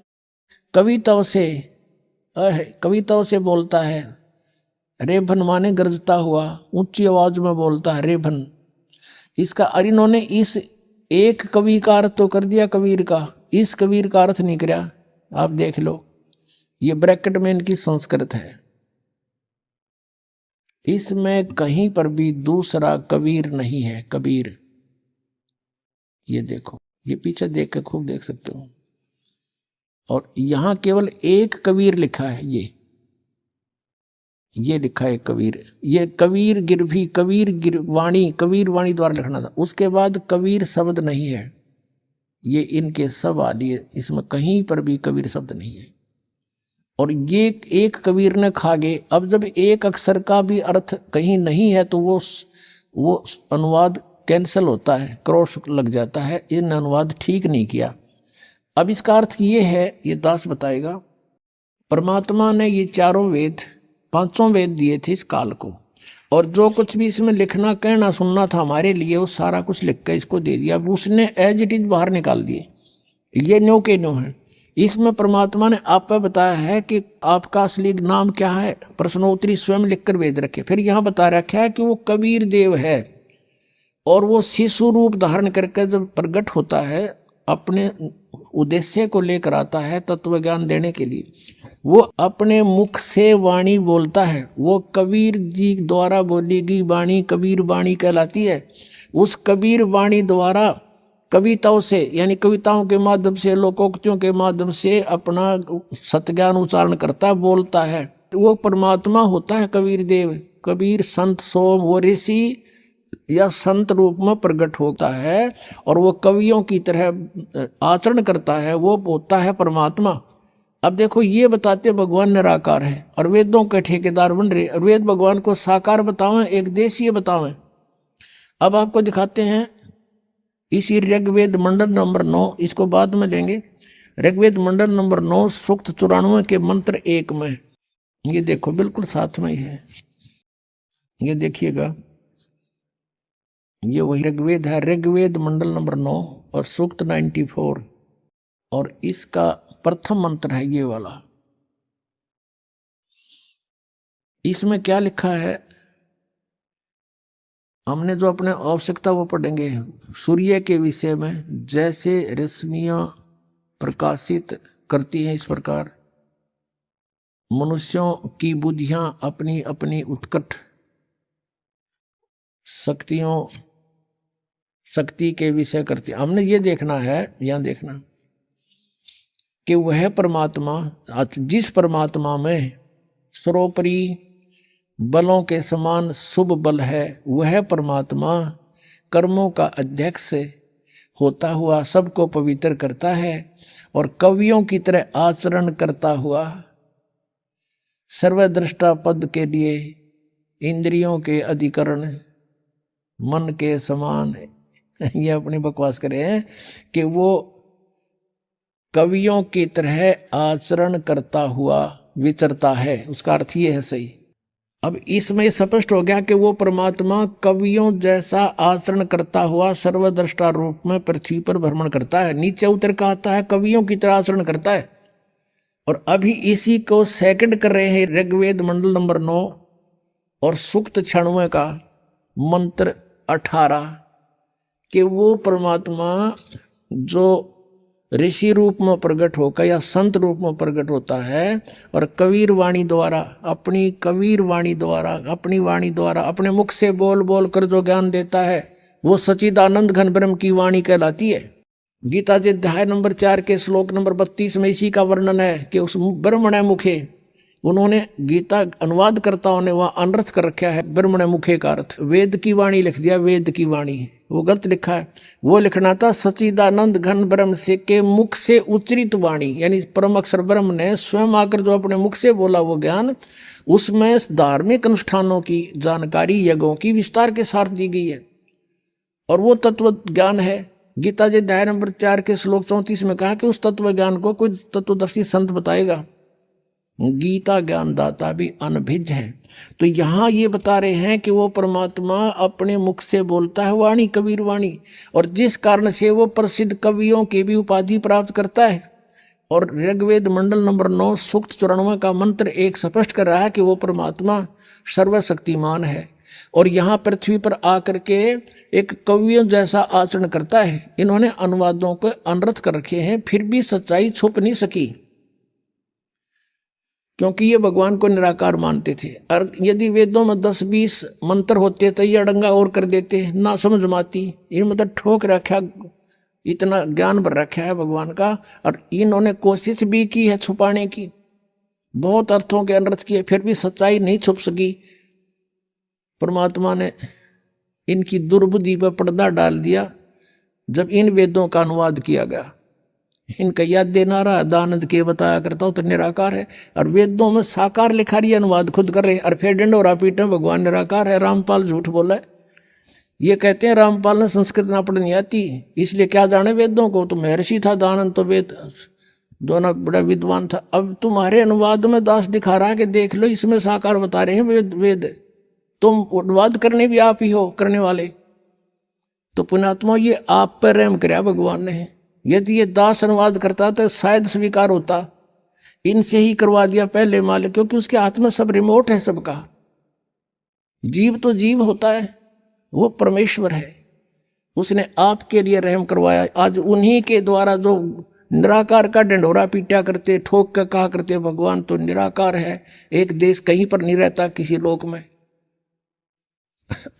कविताओं से बोलता है। रेभन माने गरजता हुआ, ऊंची आवाज में बोलता है रेभन। इसका इन्होंने इस एक कवि का अर्थ तो कर दिया कबीर का, इस कबीर का अर्थ नहीं किया। आप देख लो, ये ब्रैकेट में इनकी संस्कृत है, इसमें कहीं पर भी दूसरा कबीर नहीं है। कबीर ये देखो, ये पीछे देख के खूब देख सकते हो। और यहां केवल एक कबीर लिखा है, ये लिखा है कबीर। ये कबीर गिर भी कबीर वाणी द्वारा लिखना था। उसके बाद कबीर शब्द नहीं है, ये इनके सब आदि है, इसमें कहीं पर भी कबीर शब्द नहीं है। और ये एक कबीर ने खागे। अब जब एक अक्षर का भी अर्थ कहीं नहीं है तो वो अनुवाद कैंसिल होता है, क्रॉस लग जाता है। इन अनुवाद ठीक नहीं किया। अब इसका अर्थ ये है, ये दास बताएगा, परमात्मा ने ये चारों वेद, पांचों वेद दिए थे इस काल को, और जो कुछ भी इसमें लिखना कहना सुनना था हमारे लिए, वो सारा कुछ लिख कर इसको दे दिया। अब उसने एज इट इज बाहर निकाल दिए। ये न्यो के न्यो है। इसमें परमात्मा ने आप पे बताया है कि आपका असली नाम क्या है, प्रश्नोत्तरी स्वयं लिखकर भेज रखे। फिर यहाँ बता रखा है कि वो कबीर देव है और वो शिशु रूप धारण करके जब प्रकट होता है अपने उद्देश्य को लेकर आता है तत्व ज्ञान देने के लिए, वो अपने मुख से वाणी बोलता है। वो कबीर जी द्वारा बोली गई वाणी कबीर वाणी कहलाती है। उस कबीर वाणी द्वारा कविताओं से यानी कविताओं के माध्यम से लोकोक्तियों के माध्यम से अपना सतज्ञान उच्चारण करता है, बोलता है। वो परमात्मा होता है कबीर देव। कबीर संत सोम वो ऋषि या संत रूप में प्रकट होता है और वो कवियों की तरह आचरण करता है, वो होता है परमात्मा। अब देखो ये बताते भगवान निराकार है और वेदों के ठेकेदार बन रहे, और वेद भगवान को साकार बतावें, एक देशीय बतावें। अब आपको दिखाते हैं इसी ऋग्वेद मंडल नंबर 9, इसको बाद में लेंगे। ऋग्वेद मंडल नंबर 9 सूक्त 94 के मंत्र 1 में, ये देखो बिल्कुल साथ में ही है, ये देखिएगा, ये वही ऋग्वेद है। ऋग्वेद मंडल नंबर 9 और सूक्त 94 और इसका प्रथम मंत्र है ये वाला। इसमें क्या लिखा है, हमने जो अपने आवश्यकता वो पढ़ेंगे। सूर्य के विषय में जैसे रश्मियां प्रकाशित करती हैं, इस प्रकार मनुष्यों की बुद्धियां अपनी अपनी उत्कट शक्ति के विषय करती। हमने ये देखना है, यहां देखना कि वह परमात्मा, जिस परमात्मा में सर्वोपरि बलों के समान शुभ बल है, वह परमात्मा कर्मों का अध्यक्ष होता हुआ सबको पवित्र करता है और कवियों की तरह आचरण करता हुआ सर्वद्रष्टा पद के लिए इंद्रियों के अधिकरण मन के समान ये अपनी बकवास करे हैं कि वो कवियों की तरह आचरण करता हुआ विचरता है। उसका अर्थ ये है सही। अब इसमें स्पष्ट हो गया कि वो परमात्मा कवियों जैसा आचरण करता हुआ सर्वद्रष्टा रूप में पृथ्वी पर भ्रमण करता है। नीचे उतर का आता है कवियों की तरह आचरण करता है। और अभी इसी को सेकंड कर रहे हैं ऋग्वेद मंडल नंबर 9 और सूक्त 96 का मंत्र 18 कि वो परमात्मा जो ऋषि रूप में प्रकट होकर या संत रूप में प्रकट होता है और कबीर वाणी द्वारा अपनी वाणी द्वारा अपने मुख से बोल बोल कर जो ज्ञान देता है वो सच्चिदानंद घन ब्रह्म की वाणी कहलाती है। गीता जी अध्याय नंबर 4 के श्लोक नंबर 32 में इसी का वर्णन है कि उस ब्रह्मण मुखे, उन्होंने गीता अनुवादकर्ताओं ने वहां अनर्थ कर रखा है ब्रह्मण मुखे का अर्थ वेद की वाणी लिख दिया, वेद की वाणी, वो गलत लिखा है। वो लिखना था सच्चिदानंद घन ब्रह्म से के मुख से उच्चरित वाणी, यानी परम अक्षर ब्रह्म ने स्वयं आकर जो अपने मुख से बोला वो ज्ञान, उसमें धार्मिक अनुष्ठानों की जानकारी यज्ञों की विस्तार के साथ दी गई है और वो तत्व ज्ञान है। गीता जी अध्याय नंबर 4 के श्लोक 34 में कहा कि उस तत्व ज्ञान को कोई तत्वदर्शी संत बताएगा। गीता ज्ञानदाता भी अनभिज्ञ है। तो यहाँ ये बता रहे हैं कि वो परमात्मा अपने मुख से बोलता है वाणी कबीर वाणी, और जिस कारण से वो प्रसिद्ध कवियों की भी उपाधि प्राप्त करता है। और ऋग्वेद मंडल नंबर 9 सूक्त 94 का मंत्र 1 स्पष्ट कर रहा है कि वो परमात्मा सर्वशक्तिमान है और यहाँ पृथ्वी पर आकर के एक कवियों जैसा आचरण करता है। इन्होंने अनुवादों को अनर्थ कर रखे हैं, फिर भी सच्चाई छुप नहीं सकी क्योंकि ये भगवान को निराकार मानते थे। और यदि वेदों में 10-20 मंत्र होते तो ये अड़ंगा और कर देते, ना समझ माती। इन मतलब ठोक रखा, इतना ज्ञान भर रखा है भगवान का, और इन्होंने कोशिश भी की है छुपाने की, बहुत अर्थों के अनर्थ किए, फिर भी सच्चाई नहीं छुप सकी। परमात्मा ने इनकी दुर्बुद्धि पर पर्दा डाल दिया जब इन वेदों का अनुवाद किया गया। इनका याद देना रहा दानंद के बताया करता हूँ तो निराकार है, और वेदों में साकार लिखा रही अनुवाद खुद कर रहे, और फिर डंडोरा पीटे भगवान निराकार है। रामपाल झूठ बोला है, ये कहते हैं रामपाल ने संस्कृत ना पढ़नी आती इसलिए क्या जाने वेदों को, तो महर्षि था दानंद तो वेद दोनों बड़ा विद्वान था। अब तुम्हारे अनुवाद में दास दिखा रहा है कि देख लो इसमें साकार बता रहे हैं वेद, तुम अनुवाद करने भी आप ही हो करने वाले। तो पुण्यात्मा ये आप पर रहम कराया भगवान ने, यदि ये दास अनुवाद करता तो शायद स्वीकार होता। इनसे ही करवा दिया पहले मालिक, क्योंकि उसके हाथ में सब रिमोट है सबका। जीव तो जीव होता है, वो परमेश्वर है, उसने आपके लिए रहम करवाया। आज उन्हीं के द्वारा जो निराकार का डंडोरा पीटा करते, ठोक कर कहा करते भगवान तो निराकार है, एक देश कहीं पर नहीं रहता किसी लोक में,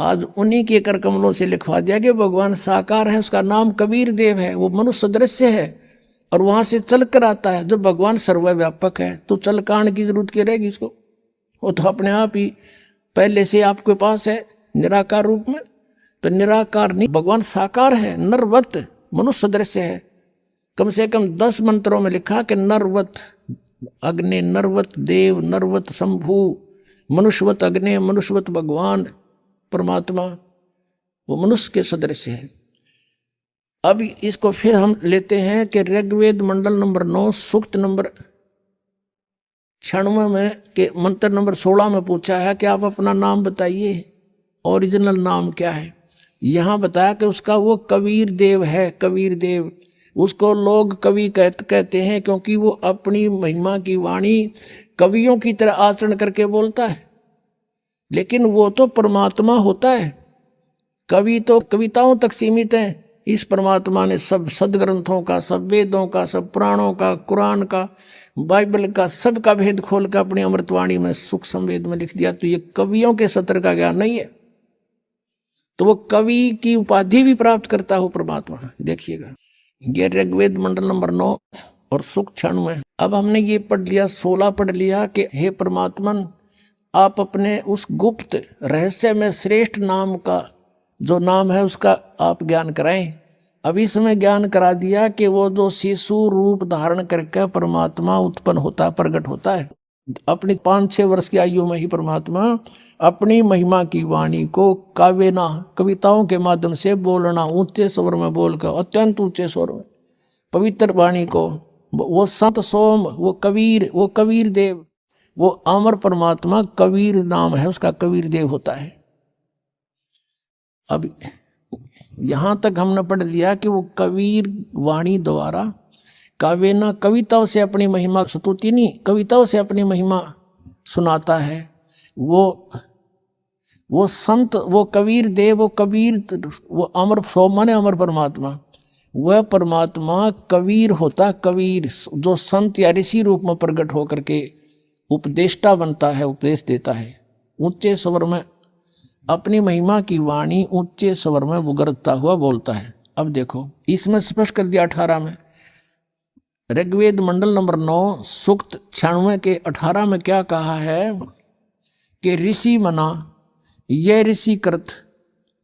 आज उन्हीं के कर कमलों से लिखवा दिया कि भगवान साकार है, उसका नाम कबीर देव है, वो मनुष्य सदृश्य है और वहां से चल कर आता है। जब भगवान सर्वव्यापक है तो चल कांड की जरूरत क्या रहेगी इसको, वो तो अपने आप ही पहले से आपके पास है निराकार रूप में। तो निराकार नहीं, भगवान साकार है, नरवत मनुष्य सदृश्य है। कम से कम 10 मंत्रों में लिखा कि नरवत अग्नि, नरवत देव, नरवत शंभु, मनुष्यवत अग्नि, मनुष्यवत भगवान परमात्मा, वो मनुष्य के सदृश है। अब इसको फिर हम लेते हैं कि ऋग्वेद मंडल नंबर 9 सूक्त नंबर 96 में के मंत्र नंबर 16 में पूछा है कि आप अपना नाम बताइए, ओरिजिनल नाम क्या है। यहाँ बताया कि उसका वो कबीर देव है। कबीर देव उसको लोग कवि कहते हैं क्योंकि वो अपनी महिमा की वाणी कवियों की तरह आचरण करके बोलता है, लेकिन वो तो परमात्मा होता है। कवि तो कविताओं तक सीमित है, इस परमात्मा ने सब सदग्रंथों का, सब वेदों का, सब पुराणों का, कुरान का, बाइबल का, सब का भेद खोल कर अपनी अमृतवाणी में सुख संवेद में लिख दिया। तो ये कवियों के सत्र का ज्ञान नहीं है, तो वो कवि की उपाधि भी प्राप्त करता हो परमात्मा। देखिएगा ये ऋग्वेद मंडल नंबर 9 और सूक्त 96। अब हमने ये पढ़ लिया, 16 पढ़ लिया कि हे परमात्मन, आप अपने उस गुप्त रहस्य में श्रेष्ठ नाम का जो नाम है उसका आप ज्ञान कराएं। अब इसमें ज्ञान करा दिया कि वो जो शिशु रूप धारण करके परमात्मा उत्पन्न होता, प्रकट होता है। अपनी 5-6 वर्ष की आयु में ही परमात्मा अपनी महिमा की वाणी को काव्यना, कविताओं के माध्यम से बोलना, ऊंचे स्वर में बोलकर, अत्यंत ऊंचे स्वर में पवित्र वाणी को, वो संत सोम, वो कबीर देव, वो अमर परमात्मा कबीर नाम है उसका, कबीर देव होता है। अब यहां तक हमने पढ़ लिया कि वो कबीर वाणी द्वारा काव्यना, कविताओं से अपनी महिमा, स्तुति नहीं, कविताओं से अपनी महिमा सुनाता है। वो संत, वो कबीर देव, वो कबीर, वो अमर सोम माने अमर परमात्मा, वह परमात्मा कबीर होता। कबीर जो संत या ऋषि रूप में प्रकट होकर के उपदेष्टा बनता है, उपदेश देता है, ऊंचे स्वर में अपनी महिमा की वाणी ऊंचे स्वर में उगरता हुआ बोलता है। अब देखो इसमें स्पष्ट कर दिया 18 में, ऋग्वेद मंडल नंबर 9 सूक्त 96 के 18 में क्या कहा है कि ऋषि मना, ये ऋषि कृत,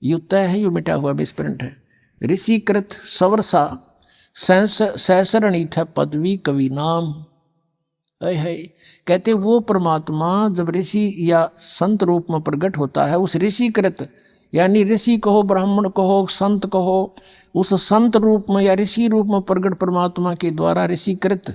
यु तय है, यु मिटा हुआ विस्प्रिंट है, ऋषि कृत सवर्षा सहसरणीथ पदवी कवि नाम है। कहते वो परमात्मा जब ऋषि या संत रूप में प्रकट होता है, उस ऋषिकृत यानी ऋषि कहो, ब्राह्मण कहो, संत कहो, उस संत रूप में या ऋषि रूप में प्रकट परमात्मा के द्वारा ऋषिकृत,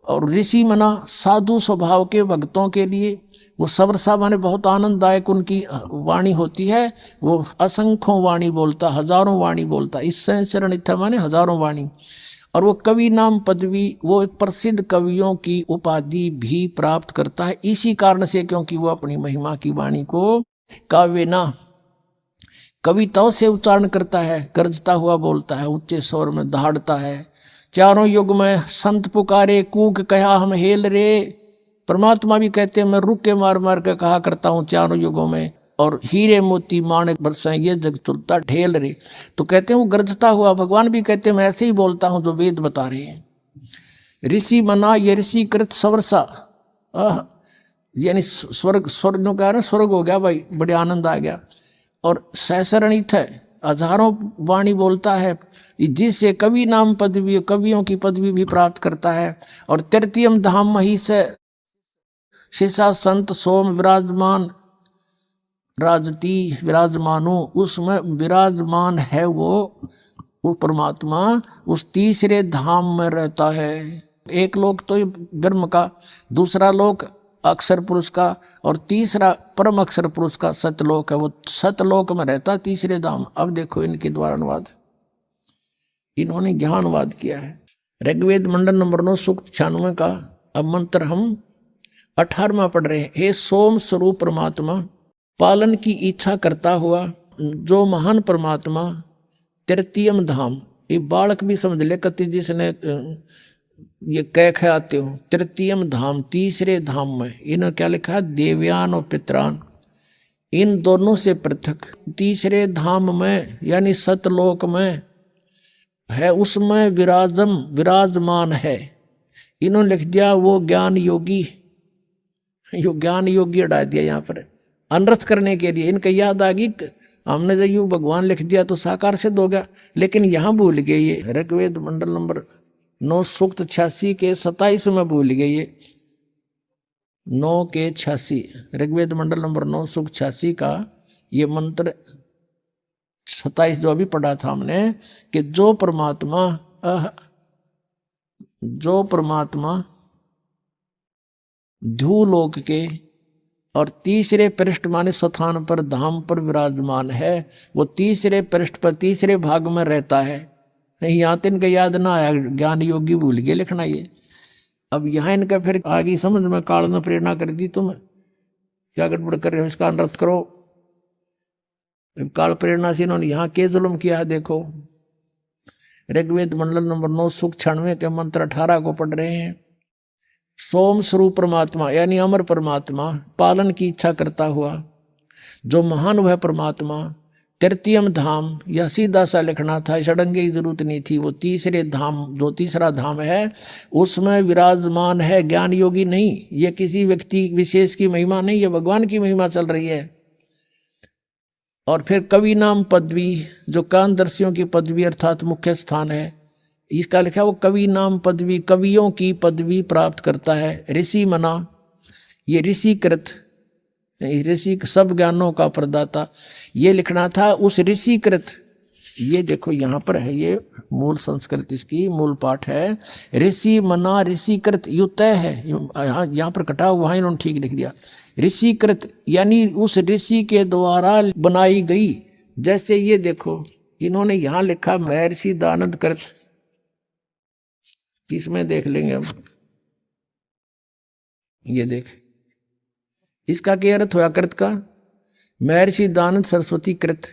और ऋषि मना साधु स्वभाव के भक्तों के लिए वो सवर्षा माने बहुत आनंददायक उनकी वाणी होती है। वो असंख्यों वाणी बोलता, हजारों वाणी बोलता, इससे शरण इत्था माने हजारों वाणी। और वो कवि नाम पदवी, वो एक प्रसिद्ध कवियों की उपाधि भी प्राप्त करता है इसी कारण से, क्योंकि वो अपनी महिमा की वाणी को काव्यना, कविताओं से उच्चारण करता है, गरजता हुआ बोलता है, ऊंचे स्वर में दहाड़ता है। चारों युग में संत पुकारे, कूक कहा हम हेल रे, परमात्मा भी कहते हैं मैं रुक के मार मार के कहा करता हूँ चारों युगों में, और हीरे मोती माणिक बरसाएं ये जग चुलता ढेल रे। तो कहते हैं वो गरजता हुआ, भगवान भी कहते हैं मैं ऐसे ही बोलता हूँ जो वेद बता रहे हैं। ऋषि मना, ये ऋषि कृत सवर्षा, यानी स्वर्ग, स्वर्ग का ना स्वर्ग हो गया भाई, बड़े आनंद आ गया। और सहसरणित है, हजारों वाणी बोलता है, जिससे कवि नाम पदवी, कवियों की पदवी भी प्राप्त करता है। और तृतीयम धाम मही से शेषा संत सोम विराजमान राजती विराजमानो, उसमें विराजमान है वो परमात्मा उस तीसरे धाम में रहता है। एक लोक तो ब्रह्म का, दूसरा लोक अक्षर पुरुष का, और तीसरा परम अक्षर पुरुष का सतलोक है, वो सतलोक में रहता तीसरे धाम। अब देखो इनके द्वारा अनुवाद, इन्होंने ज्ञानवाद किया है। ऋग्वेद मंडल नंबर 9 सूक्त 96 का अब मंत्र हम 18वां पढ़ रहे हैं। हे सोम स्वरूप परमात्मा, पालन की इच्छा करता हुआ जो महान परमात्मा तृतीयम धाम, ये बालक भी समझ ले कति जिसने ये कह आते हो, तृतीयम धाम तीसरे धाम में इन्होंने क्या लिखा, देवयान और पितरान, इन दोनों से पृथक तीसरे धाम में यानी सतलोक में है, उसमें विराजमान है। इन्होंने लिख दिया वो ज्ञान योगी, यो ज्ञान योगी हटा दिया यहाँ पर अनर्थ करने के लिए। इनका याद आ गई हमने जब यू भगवान लिख दिया तो साकार सिद्ध हो गया, लेकिन यहाँ भूल गए ये ऋग्वेद मंडल नंबर 9 सूक्त 86 के 27 में भूल गए ये 9 के 86 ऋग्वेद मंडल नंबर 9 सूक्त 86 का ये मंत्र 27 जो अभी पढ़ा था हमने कि जो परमात्मा ध्यूलोक के और तीसरे पृष्ठ माने स्थान पर धाम पर विराजमान है, वो तीसरे पृष्ठ पर तीसरे भाग में रहता है। यहाँ तो इनका याद ना आया, ज्ञान योगी भूल गए लिखना ये। अब यहाँ इनका फिर आगे समझ में काल ने प्रेरणा कर दी, तुम क्या गड़बड़ कर रहे हो, इसका अनर्थ करो। काल प्रेरणा से इन्होंने यहाँ के जुल्म किया है। देखो ऋग्वेद मंडल नंबर 9 सूक्त 96 के मंत्र 18 को पढ़ रहे हैं। सोम स्वरूप परमात्मा यानी अमर परमात्मा, पालन की इच्छा करता हुआ जो महान वह परमात्मा तृतीयम धाम, या सीधा सा लिखना था, षडंगे की जरूरत नहीं थी, वो तीसरे धाम जो तीसरा धाम है उसमें विराजमान है। ज्ञान योगी नहीं, ये किसी व्यक्ति विशेष की महिमा नहीं, ये भगवान की महिमा चल रही है। और फिर कवि नाम पदवी जो कानदर्शियों की पदवी अर्थात मुख्य स्थान है, इसका लिखा वो कवि नाम पदवी, कवियों की पदवी प्राप्त करता है। ऋषि मना, ये ऋषिकृत, ऋषि सब ज्ञानों का प्रदाता, ये लिखना था उस ऋषिकृत। ये देखो यहाँ पर है, ये मूल संस्कृत इसकी मूल पाठ है। ऋषि मना ऋषिकृत यु तय है, यहाँ पर कटा वहाँ इन्होंने ठीक लिख दिया। ऋषिकृत यानी उस ऋषि के द्वारा बनाई गई। जैसे ये देखो इन्होंने यहाँ लिखा महर्षि दानंद कृत, किसमें देख लेंगे हम, ये देख इसका क्या अर्थ हुआ कृत का, महर्षि दानंद सरस्वती कृत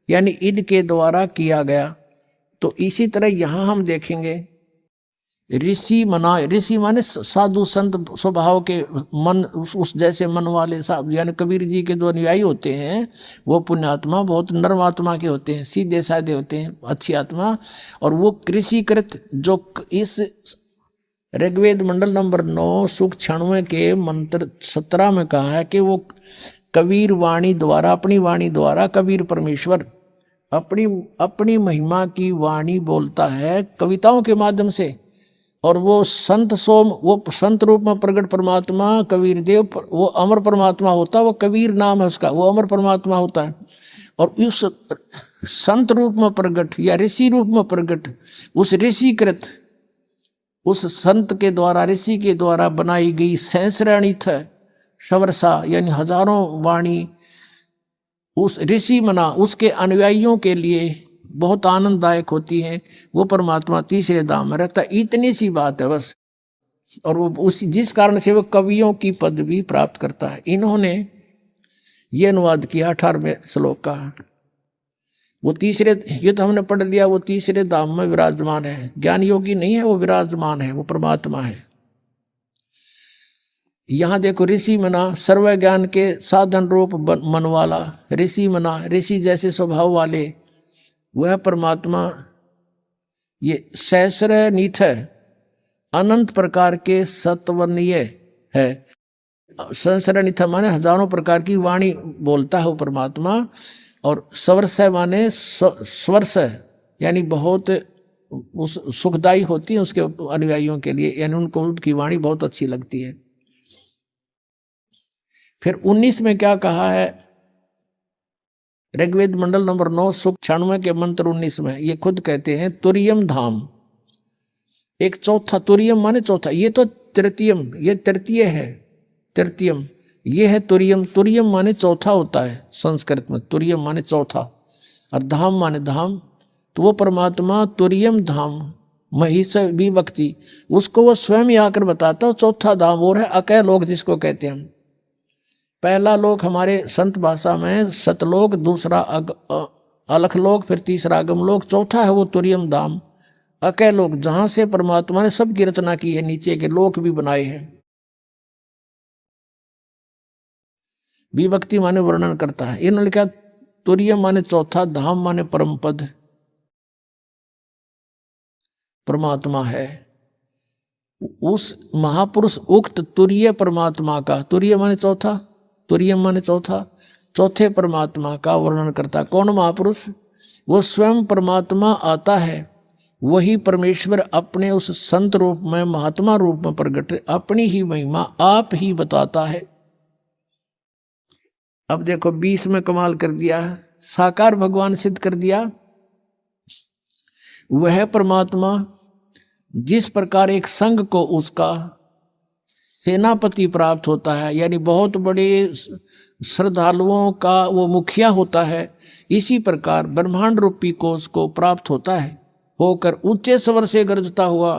यानी इनके द्वारा किया गया। तो इसी तरह यहां हम देखेंगे ऋषि मना, ऋषि माने साधु संत स्वभाव के मन, उस जैसे मन वाले साहब यानी कबीर जी के जो अनुयायी होते हैं वो पुण्यात्मा बहुत नर्म आत्मा के होते हैं, सीधे साधे होते हैं, अच्छी आत्मा। और वो कृषिकृत जो इस ऋग्वेद मंडल नंबर 9 सूक्त 96 के मंत्र 17 में कहा है कि वो कबीर वाणी द्वारा, अपनी वाणी द्वारा कबीर परमेश्वर अपनी महिमा की वाणी बोलता है कविताओं के माध्यम से। और वो संत सोम, वो संत रूप में प्रकट परमात्मा कबीर देव, वो अमर परमात्मा होता, वो कबीर नाम है उसका, वो अमर परमात्मा होता है। और उस संत रूप में प्रकट या ऋषि रूप में प्रकट उस ऋषिकृत, उस संत के द्वारा, ऋषि के द्वारा बनाई गई सहस्राणीथ शवर्षा यानी हजारों वाणी उस ऋषि मना उसके अनुयायियों के लिए बहुत आनंददायक होती है। वो परमात्मा तीसरे धाम में रहता, इतनी सी बात है बस। और वो उसी जिस कारण से वो कवियों की पदवी प्राप्त करता है। इन्होंने ये अनुवाद किया 18वें श्लोक का। वो तीसरे, ये तो हमने पढ़ लिया, वो तीसरे धाम में विराजमान है। ज्ञान योगी नहीं है, वो विराजमान है, वो परमात्मा है। यहाँ देखो ऋषि मना सर्व ज्ञान के साधन रूप मन वाला, ऋषि मना ऋषि जैसे स्वभाव वाले वह परमात्मा। ये सहस्र नीथ है, अनंत प्रकार के सत्वनीय है। सहस्र नीथ माने हजारों प्रकार की वाणी बोलता है वो परमात्मा। और स्वर्ष माने स्वर्ष यानी बहुत सुखदायी होती है उसके अनुयायियों के लिए, यानी उनको उनकी वाणी बहुत अच्छी लगती है। फिर 19 में क्या कहा है, ऋग्वेद मंडल नंबर 9 सूक्त 96 के मंत्र 19 में ये खुद कहते हैं तुरियम धाम, एक चौथा, तुरियम माने चौथा, ये तो तृतीयम, ये तृतीय है, तृतीयम ये है तुरियम। तुरियम माने चौथा होता है संस्कृत में, तुरियम माने चौथा, और धाम माने धाम, तो वो परमात्मा तुरियम धाम महिष विभक्ति, उसको वो स्वयं ही आकर बताता है। चौथा धाम और है अकय लोक, जिसको कहते हैं हम। पहला लोक हमारे संत भाषा में सतलोक, दूसरा अलख लोक, फिर तीसरा अगम लोक, चौथा है वो तुरियम धाम अकय लोक, जहां से परमात्मा ने सबकी रचना की है, नीचे के लोक भी बनाए हैं। विभक्ति माने वर्णन करता है। इन्होंने लिखा तुरियम माने चौथा, धाम माने परम पद, परमात्मा है। उस महापुरुष उक्त तुरीय परमात्मा का, तुरीय माने चौथा, तुरियम माने चौथा, चौथे परमात्मा का वर्णन करता। कौन महापुरुष? वो स्वयं परमात्मा आता है, वही परमेश्वर अपने उस संत रूप में, महात्मा रूप में प्रकट, अपनी ही महिमा आप ही बताता है। अब देखो 20 में कमाल कर दिया, साकार भगवान सिद्ध कर दिया। वह परमात्मा जिस प्रकार एक संघ को उसका सेनापति प्राप्त होता है, यानी बहुत बड़े श्रद्धालुओं का वो मुखिया होता है, इसी प्रकार ब्रह्मांड रूपी को उसको प्राप्त होता है, होकर ऊंचे स्वर से गरजता हुआ,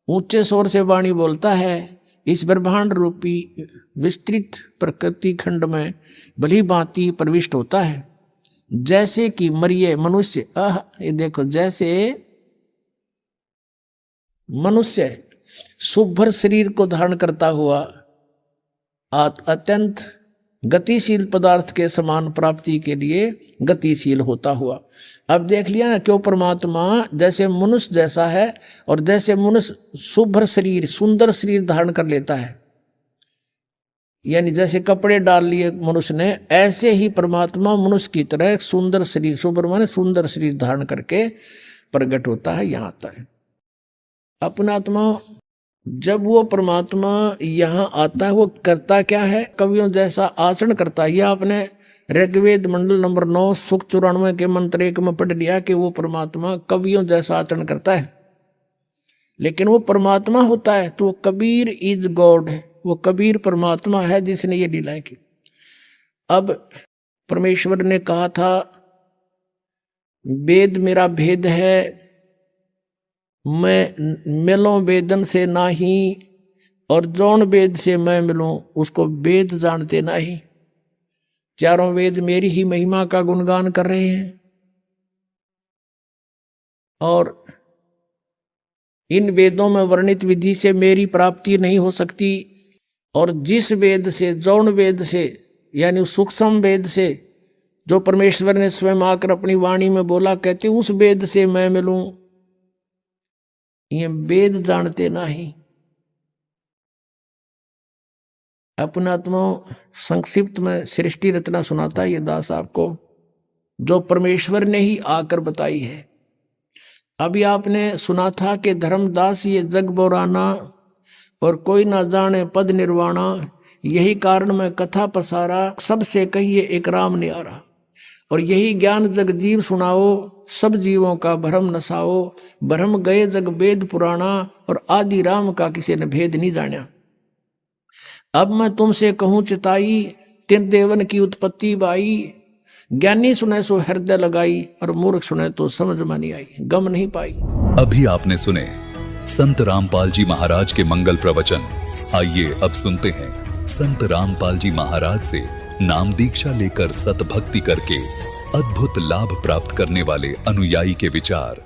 ऊंचे स्वर से वाणी बोलता है, इस ब्रह्मांड रूपी विस्तृत प्रकृति खंड में भली भांति प्रविष्ट होता है। जैसे कि मरिये मनुष्य, ये देखो, जैसे मनुष्य शुभ्र शरीर को धारण करता हुआ अत्यंत गतिशील पदार्थ के समान प्राप्ति के लिए गतिशील होता हुआ। अब देख लिया ना, क्यों परमात्मा जैसे मनुष्य जैसा है, और जैसे मनुष्य शुभ्र शरीर, सुंदर शरीर धारण कर लेता है, यानी जैसे कपड़े डाल लिए मनुष्य ने, ऐसे ही परमात्मा मनुष्य की तरह सुंदर शरीर, शुभ्र माने सुंदर शरीर धारण करके प्रकट होता है, यहाँ आता है। अपना आत्मा जब वो परमात्मा यहाँ आता है, वो करता क्या है? कवियों जैसा आचरण करता है। यह आपने ऋग्वेद मंडल नंबर 9 सुख 94 के मंत्र 1 में पढ़ लिया कि वो परमात्मा कवियों जैसा आचरण करता है। लेकिन वो परमात्मा होता है तो वो कबीर इज गॉड है, वो कबीर परमात्मा है जिसने ये लीलाएं की। अब परमेश्वर ने कहा था, वेद मेरा भेद है, मैं मिलूं वेदन से नाही, और जौन वेद से मैं मिलूं उसको वेद जानते नहीं। चारों वेद मेरी ही महिमा का गुणगान कर रहे हैं, और इन वेदों में वर्णित विधि से मेरी प्राप्ति नहीं हो सकती। और जिस वेद से, जौन वेद से, यानी सूक्ष्म वेद से जो परमेश्वर ने स्वयं आकर अपनी वाणी में बोला, कहते उस वेद से मैं मिलूं, ये वेद जानते नहीं। अपना संक्षिप्त में सृष्टि रचना सुनाता है ये दास आपको, जो परमेश्वर ने ही आकर बताई है। अभी आपने सुना था कि धर्मदास ये जग बोराना, और कोई ना जाने पद निर्वाणा, यही कारण मैं कथा पसारा, सबसे कहिए एक राम न्यारा। और यही ज्ञान जग जीव सुनाओ, सब जीवों का भ्रम नसाओ, भ्रम गए जग वेद पुराना, और आदि राम का किसी ने भेद नहीं जाना। अब मैं तुमसे कहूँ चिताई, तिन देवन की उत्पत्ति बाई, ज्ञानी सुने सो हृदय लगाई, और मूर्ख सुने तो समझ में नहीं आई, गम नहीं पाई। अभी आपने सुने संत रामपाल जी महाराज के मंगल प्रवचन। आइए अब सुनते हैं संत रामपाल जी महाराज से नाम दीक्षा लेकर सतभक्ति करके अद्भुत लाभ प्राप्त करने वाले अनुयायी के विचार।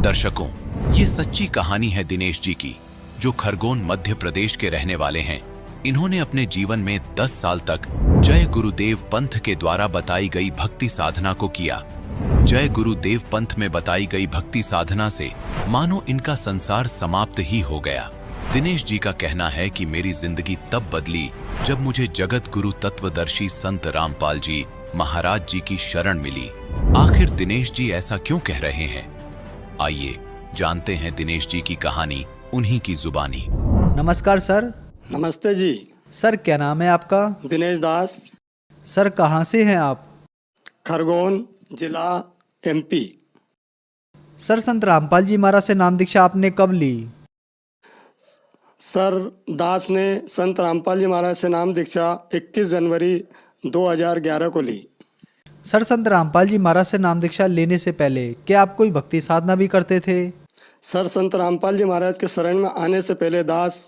दर्शकों, ये सच्ची कहानी है दिनेश जी की, जो खरगोन मध्य प्रदेश के रहने वाले हैं। इन्होंने अपने जीवन में 10 साल तक जय गुरुदेव पंथ के द्वारा बताई गई भक्ति साधना को किया। जय गुरुदेव पंथ में बताई गई भक्ति साधना से मानो इनका संसार समाप्त ही हो गया। दिनेश जी का कहना है कि मेरी जिंदगी तब बदली जब मुझे जगत गुरु तत्वदर्शी संत रामपाल जी महाराज जी की शरण मिली। आखिर दिनेश जी ऐसा क्यों कह रहे हैं? आइए जानते हैं दिनेश जी की कहानी उन्हीं की जुबानी। नमस्कार सर। नमस्ते जी। सर क्या नाम है आपका? दिनेश दास। सर कहाँ से हैं आप? खरगोन जिला MP। सर संत रामपाल जी महाराज से नाम दीक्षा आपने कब ली? सर दास ने संत रामपाल जी महाराज से नाम दीक्षा 21 जनवरी 2011 को ली। सर, संत रामपाल जी महाराज से नाम दीक्षा लेने से पहले क्या आप कोई भक्ति साधना भी करते थे? सर, संत रामपाल जी महाराज के शरण में आने से पहले दास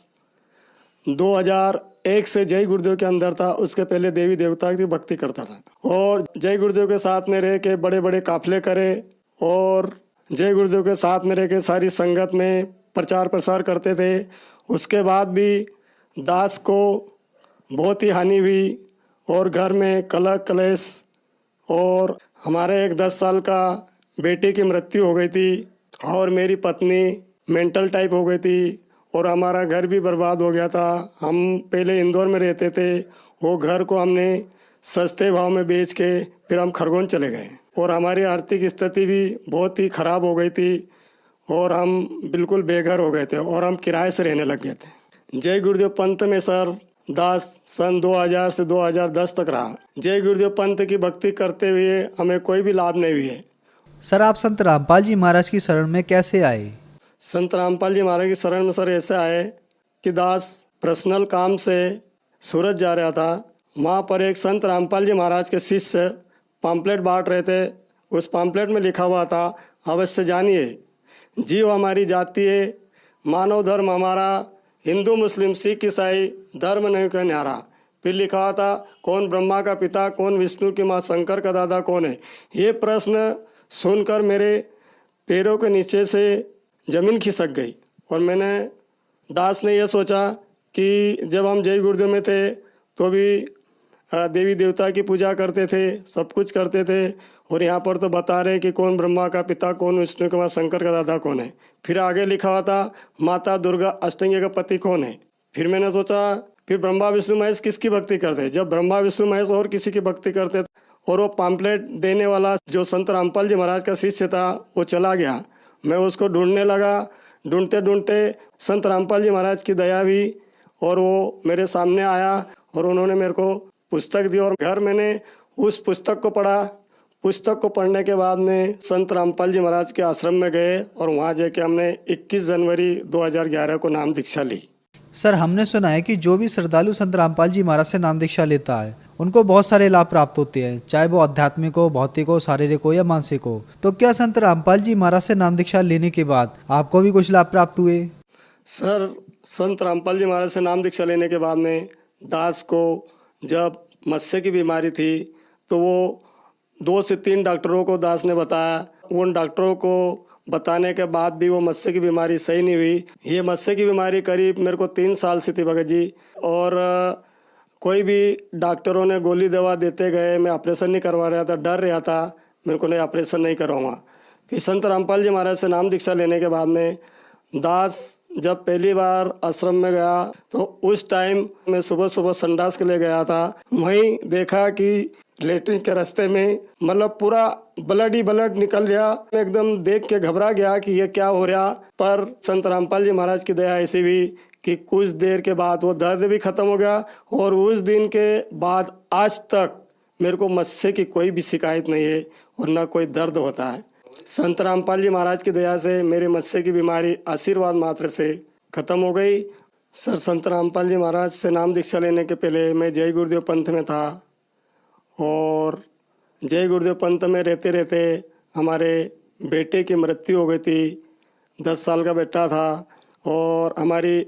2001 से जय गुरुदेव के अंदर था। उसके पहले देवी देवता की भक्ति करता था और जय गुरुदेव के साथ में रह के बड़े बड़े काफले करे और जय गुरुदेव के साथ में रह के सारी संगत में प्रचार प्रसार करते थे। उसके बाद भी दास को बहुत ही हानि हुई और घर में कलह कलेश और हमारे एक 10 साल का बेटे की मृत्यु हो गई थी और मेरी पत्नी मेंटल टाइप हो गई थी और हमारा घर भी बर्बाद हो गया था। हम पहले इंदौर में रहते थे, वो घर को हमने सस्ते भाव में बेच के फिर हम खरगोन चले गए और हमारी आर्थिक स्थिति भी बहुत ही ख़राब हो गई थी और हम बिल्कुल बेघर हो गए थे और हम किराए से रहने लग गए थे। जय गुरुदेव पंथ में सर दास सन 2000 से 2010 तक रहा। जय गुरुदेव पंथ की भक्ति करते हुए हमें कोई भी लाभ नहीं हुए। सर, आप संत रामपाल जी महाराज की शरण में कैसे आए? संत रामपाल जी महाराज की शरण में सर ऐसे आए कि दास पर्सनल काम से सूरत जा रहा था। वहाँ पर एक संत रामपाल जी महाराज के शिष्य पम्पलेट बांट रहे थे। उस पम्पलेट में लिखा हुआ था, अवश्य जानिए जीव हमारी जाति है, मानव धर्म हमारा, हिंदू मुस्लिम सिख ईसाई धर्म नहीं का न्यारा। फिर लिखा हुआ था, कौन ब्रह्मा का पिता, कौन विष्णु की माँ, शंकर का दादा कौन है। ये प्रश्न सुनकर मेरे पैरों के नीचे से ज़मीन खिसक गई और मैंने दास ने यह सोचा कि जब हम जय गुरुदेव में थे तो भी देवी देवता की पूजा करते थे, सब कुछ करते थे और यहाँ पर तो बता रहे कि कौन ब्रह्मा का पिता, कौन विष्णु का माँ, शंकर का दादा कौन है। फिर आगे लिखा हुआ था, माता दुर्गा अष्टंगी का पति कौन है। फिर मैंने सोचा फिर ब्रह्मा विष्णु महेश किसकी भक्ति करते। जब ब्रह्मा विष्णु महेश और किसी की भक्ति करते और वो पम्पलेट देने वाला जो संत रामपाल जी महाराज का शिष्य था वो चला गया। मैं उसको ढूंढने लगा, ढूंढते ढूंढते संत रामपाल जी महाराज की दया हुई और वो मेरे सामने आया और उन्होंने मेरे को पुस्तक दी और घर मैंने उस पुस्तक को पढ़ा। पुस्तक को पढ़ने के बाद में संत रामपाल जी महाराज के आश्रम में गए और वहाँ जाके हमने 21 जनवरी 2011 को नाम दीक्षा ली। सर, हमने सुना है कि जो भी श्रद्धालु संत रामपाल जी महाराज से नाम दीक्षा लेता है उनको बहुत सारे लाभ प्राप्त होते हैं, चाहे वो आध्यात्मिक हो, भौतिक हो, शारीरिक हो या मानसिक हो। तो क्या संत रामपाल जी महाराज से नाम दीक्षा लेने के बाद आपको भी कुछ लाभ प्राप्त हुए? सर, संत रामपाल जी महाराज से नाम दीक्षा लेने के बाद में दास को जब मत्स्य की बीमारी थी तो वो 2 से 3 डॉक्टरों को दास ने बताया। उन डॉक्टरों को बताने के बाद भी वो मत्स्य की बीमारी सही नहीं हुई। ये मत्स्य की बीमारी करीब मेरे को 3 साल से थी भगत जी और कोई भी डॉक्टरों ने गोली दवा देते गए, मैं ऑपरेशन नहीं करवा रहा था, डर रहा था मेरे को नहीं ऑपरेशन नहीं करवाऊँगा। फिर संत रामपाल जी महाराज से नाम दीक्षा लेने के बाद में दास जब पहली बार आश्रम में गया तो उस टाइम मैं सुबह सुबह संडास के लिए गया था। वहीं देखा कि लेटरिन के रास्ते में मतलब पूरा ब्लड ही ब्लड निकल गया। मैं एकदम देख के घबरा गया कि ये क्या हो रहा। पर संत रामपाल जी महाराज की दया ऐसी हुई कि कुछ देर के बाद वो दर्द भी खत्म हो गया और उस दिन के बाद आज तक मेरे को मत्स्य की कोई भी शिकायत नहीं है और ना कोई दर्द होता है। संत रामपाल जी महाराज की दया से मेरे मत्स्य की बीमारी आशीर्वाद मात्र से खत्म हो गई। सर, संत रामपाल जी महाराज से नाम दीक्षा लेने के पहले मैं जय गुरुदेव पंथ में था और जय गुरुदेव पंथ में रहते रहते हमारे बेटे की मृत्यु हो गई थी। 10 साल का बेटा था और हमारी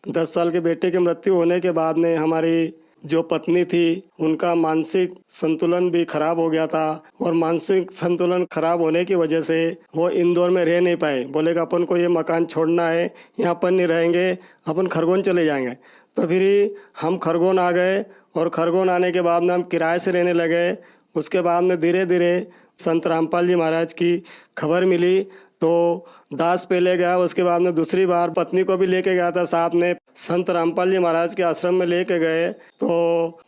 10 साल के बेटे की मृत्यु होने के बाद में हमारी जो पत्नी थी उनका मानसिक संतुलन भी खराब हो गया था और मानसिक संतुलन खराब होने की वजह से वो इंदौर में रह नहीं पाए। बोलेगा अपन को ये मकान छोड़ना है, यहाँ पर नहीं रहेंगे, अपन खरगोन चले जाएंगे। तो फिर हम खरगोन आ गए और खरगोन आने के बाद में हम किराए से रहने लगे। उसके बाद में धीरे धीरे संत रामपाल जी महाराज की खबर मिली तो दास पहले गया, उसके बाद में दूसरी बार पत्नी को भी लेके गया था साथ में। संत रामपाल जी महाराज के आश्रम में लेके गए तो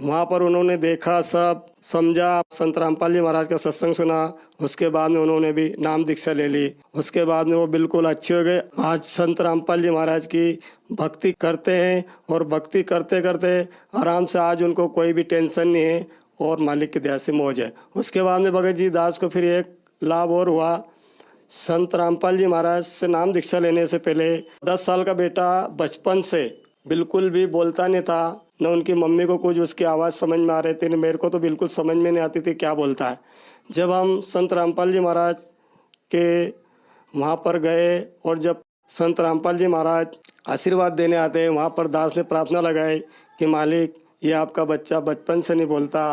वहाँ पर उन्होंने देखा, सब समझा, संत रामपाल जी महाराज का सत्संग सुना। उसके बाद में उन्होंने भी नाम दीक्षा ले ली। उसके बाद में वो बिल्कुल अच्छे हो गए। आज संत रामपाल जी महाराज की भक्ति करते हैं और भक्ति करते करते आराम से आज उनको कोई भी टेंशन नहीं है और मालिक की दया से मौज है। उसके बाद में भगत जी दास को फिर एक लाभ और हुआ। संत रामपाल जी महाराज से नाम दीक्षा लेने से पहले 10 साल का बेटा बचपन से बिल्कुल भी बोलता नहीं था, न उनकी मम्मी को कुछ उसकी आवाज़ समझ में आ रही थी, न मेरे को तो बिल्कुल समझ में नहीं आती थी क्या बोलता है। जब हम संत रामपाल जी महाराज के वहाँ पर गए और जब संत रामपाल जी महाराज आशीर्वाद देने आते हैं, वहाँ पर दास ने प्रार्थना लगाई कि मालिक ये आपका बच्चा बचपन से नहीं बोलता,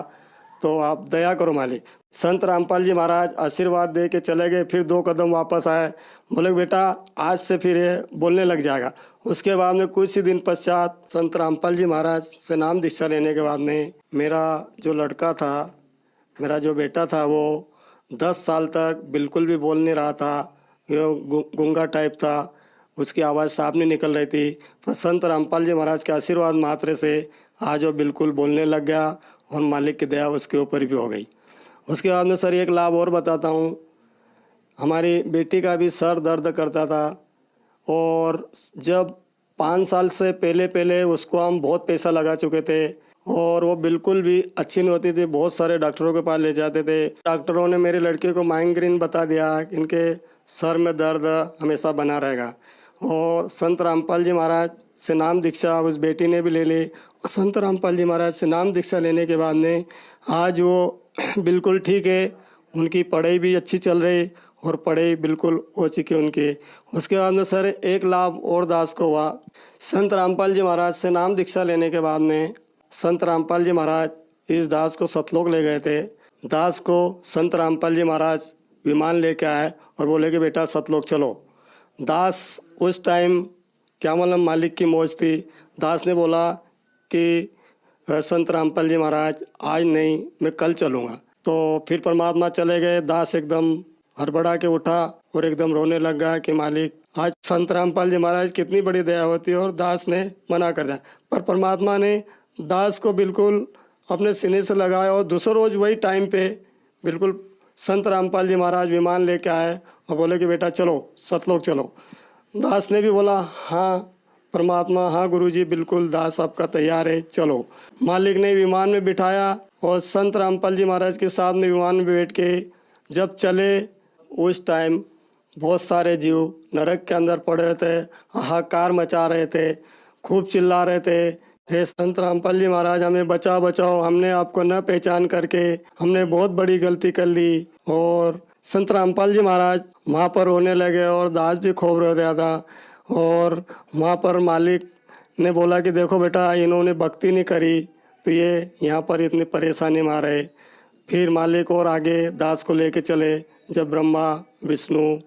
तो आप दया करो मालिक। संत रामपाल जी महाराज आशीर्वाद दे के चले गए, फिर 2 कदम वापस आए, बोले बेटा आज से फिर ये बोलने लग जाएगा। उसके बाद में कुछ ही दिन पश्चात संत रामपाल जी महाराज से नाम दीक्षा लेने के बाद में मेरा जो लड़का था, मेरा जो बेटा था, वो 10 साल तक बिल्कुल भी बोल नहीं रहा था, वो गूंगा टाइप था, उसकी आवाज़ साफ नहीं निकल रही थी। पर संत रामपाल जी महाराज के आशीर्वाद मात्र से आज वो बिल्कुल बोलने लग गया और मालिक की दया उसके ऊपर भी हो गई। उसके बाद में सर एक लाभ और बताता हूँ, हमारी बेटी का भी सर दर्द करता था और जब 5 साल से पहले उसको हम बहुत पैसा लगा चुके थे और वो बिल्कुल भी अच्छी नहीं होती थी, बहुत सारे डॉक्टरों के पास ले जाते थे। डॉक्टरों ने मेरे लड़के को माइग्रेन बता दिया कि इनके सर में दर्द हमेशा बना रहेगा। और संत रामपाल जी महाराज से नाम दीक्षा उस बेटी ने भी ले ली और संत रामपाल जी महाराज से नाम दीक्षा लेने के बाद में आज वो बिल्कुल ठीक है, उनकी पढ़ाई भी अच्छी चल रही और पढ़ाई बिल्कुल हो चुकी उनकी। उसके बाद में सर एक लाभ और दास को हुआ, संत रामपाल जी महाराज से नाम दीक्षा लेने के बाद में संत रामपाल जी महाराज इस दास को सतलोक ले गए थे। दास को संत रामपाल जी महाराज विमान लेके आए और बोले कि बेटा सतलोक चलो। दास उस टाइम क्या मालूम मालिक की मौज थी, दास ने बोला कि संत रामपाल जी महाराज आज नहीं, मैं कल चलूँगा। तो फिर परमात्मा चले गए। दास एकदम हड़बड़ा के उठा और एकदम रोने लग गया कि मालिक आज संत रामपाल जी महाराज कितनी बड़ी दया होती है, और दास ने मना कर दिया। पर परमात्मा ने दास को बिल्कुल अपने सीने से लगाया और दूसरे रोज़ वही टाइम पे बिल्कुल संत रामपाल जी महाराज विमान लेके आए और बोले कि बेटा चलो सतलोक चलो। दास ने भी बोला हाँ परमात्मा, हाँ गुरुजी, बिल्कुल दास आपका तैयार है, चलो। मालिक ने विमान में बिठाया और संत रामपाल जी महाराज के साथ में विमान में बैठ के जब चले, उस टाइम बहुत सारे जीव नरक के अंदर पड़े थे, हाहाकार मचा रहे थे, खूब चिल्ला रहे थे, हे संत रामपाल जी महाराज हमें बचाओ बचाओ, हमने आपको न पहचान करके हमने बहुत बड़ी गलती कर ली। और संत रामपाल जी महाराज वहाँ पर रोने लगे और दास भी खूब रो रहा था। और वहाँ पर मालिक ने बोला कि देखो बेटा इन्होंने भक्ति नहीं करी तो ये यहाँ पर इतनी परेशानी में आ रहे। फिर मालिक और आगे दास को लेके चले, जब ब्रह्मा विष्णु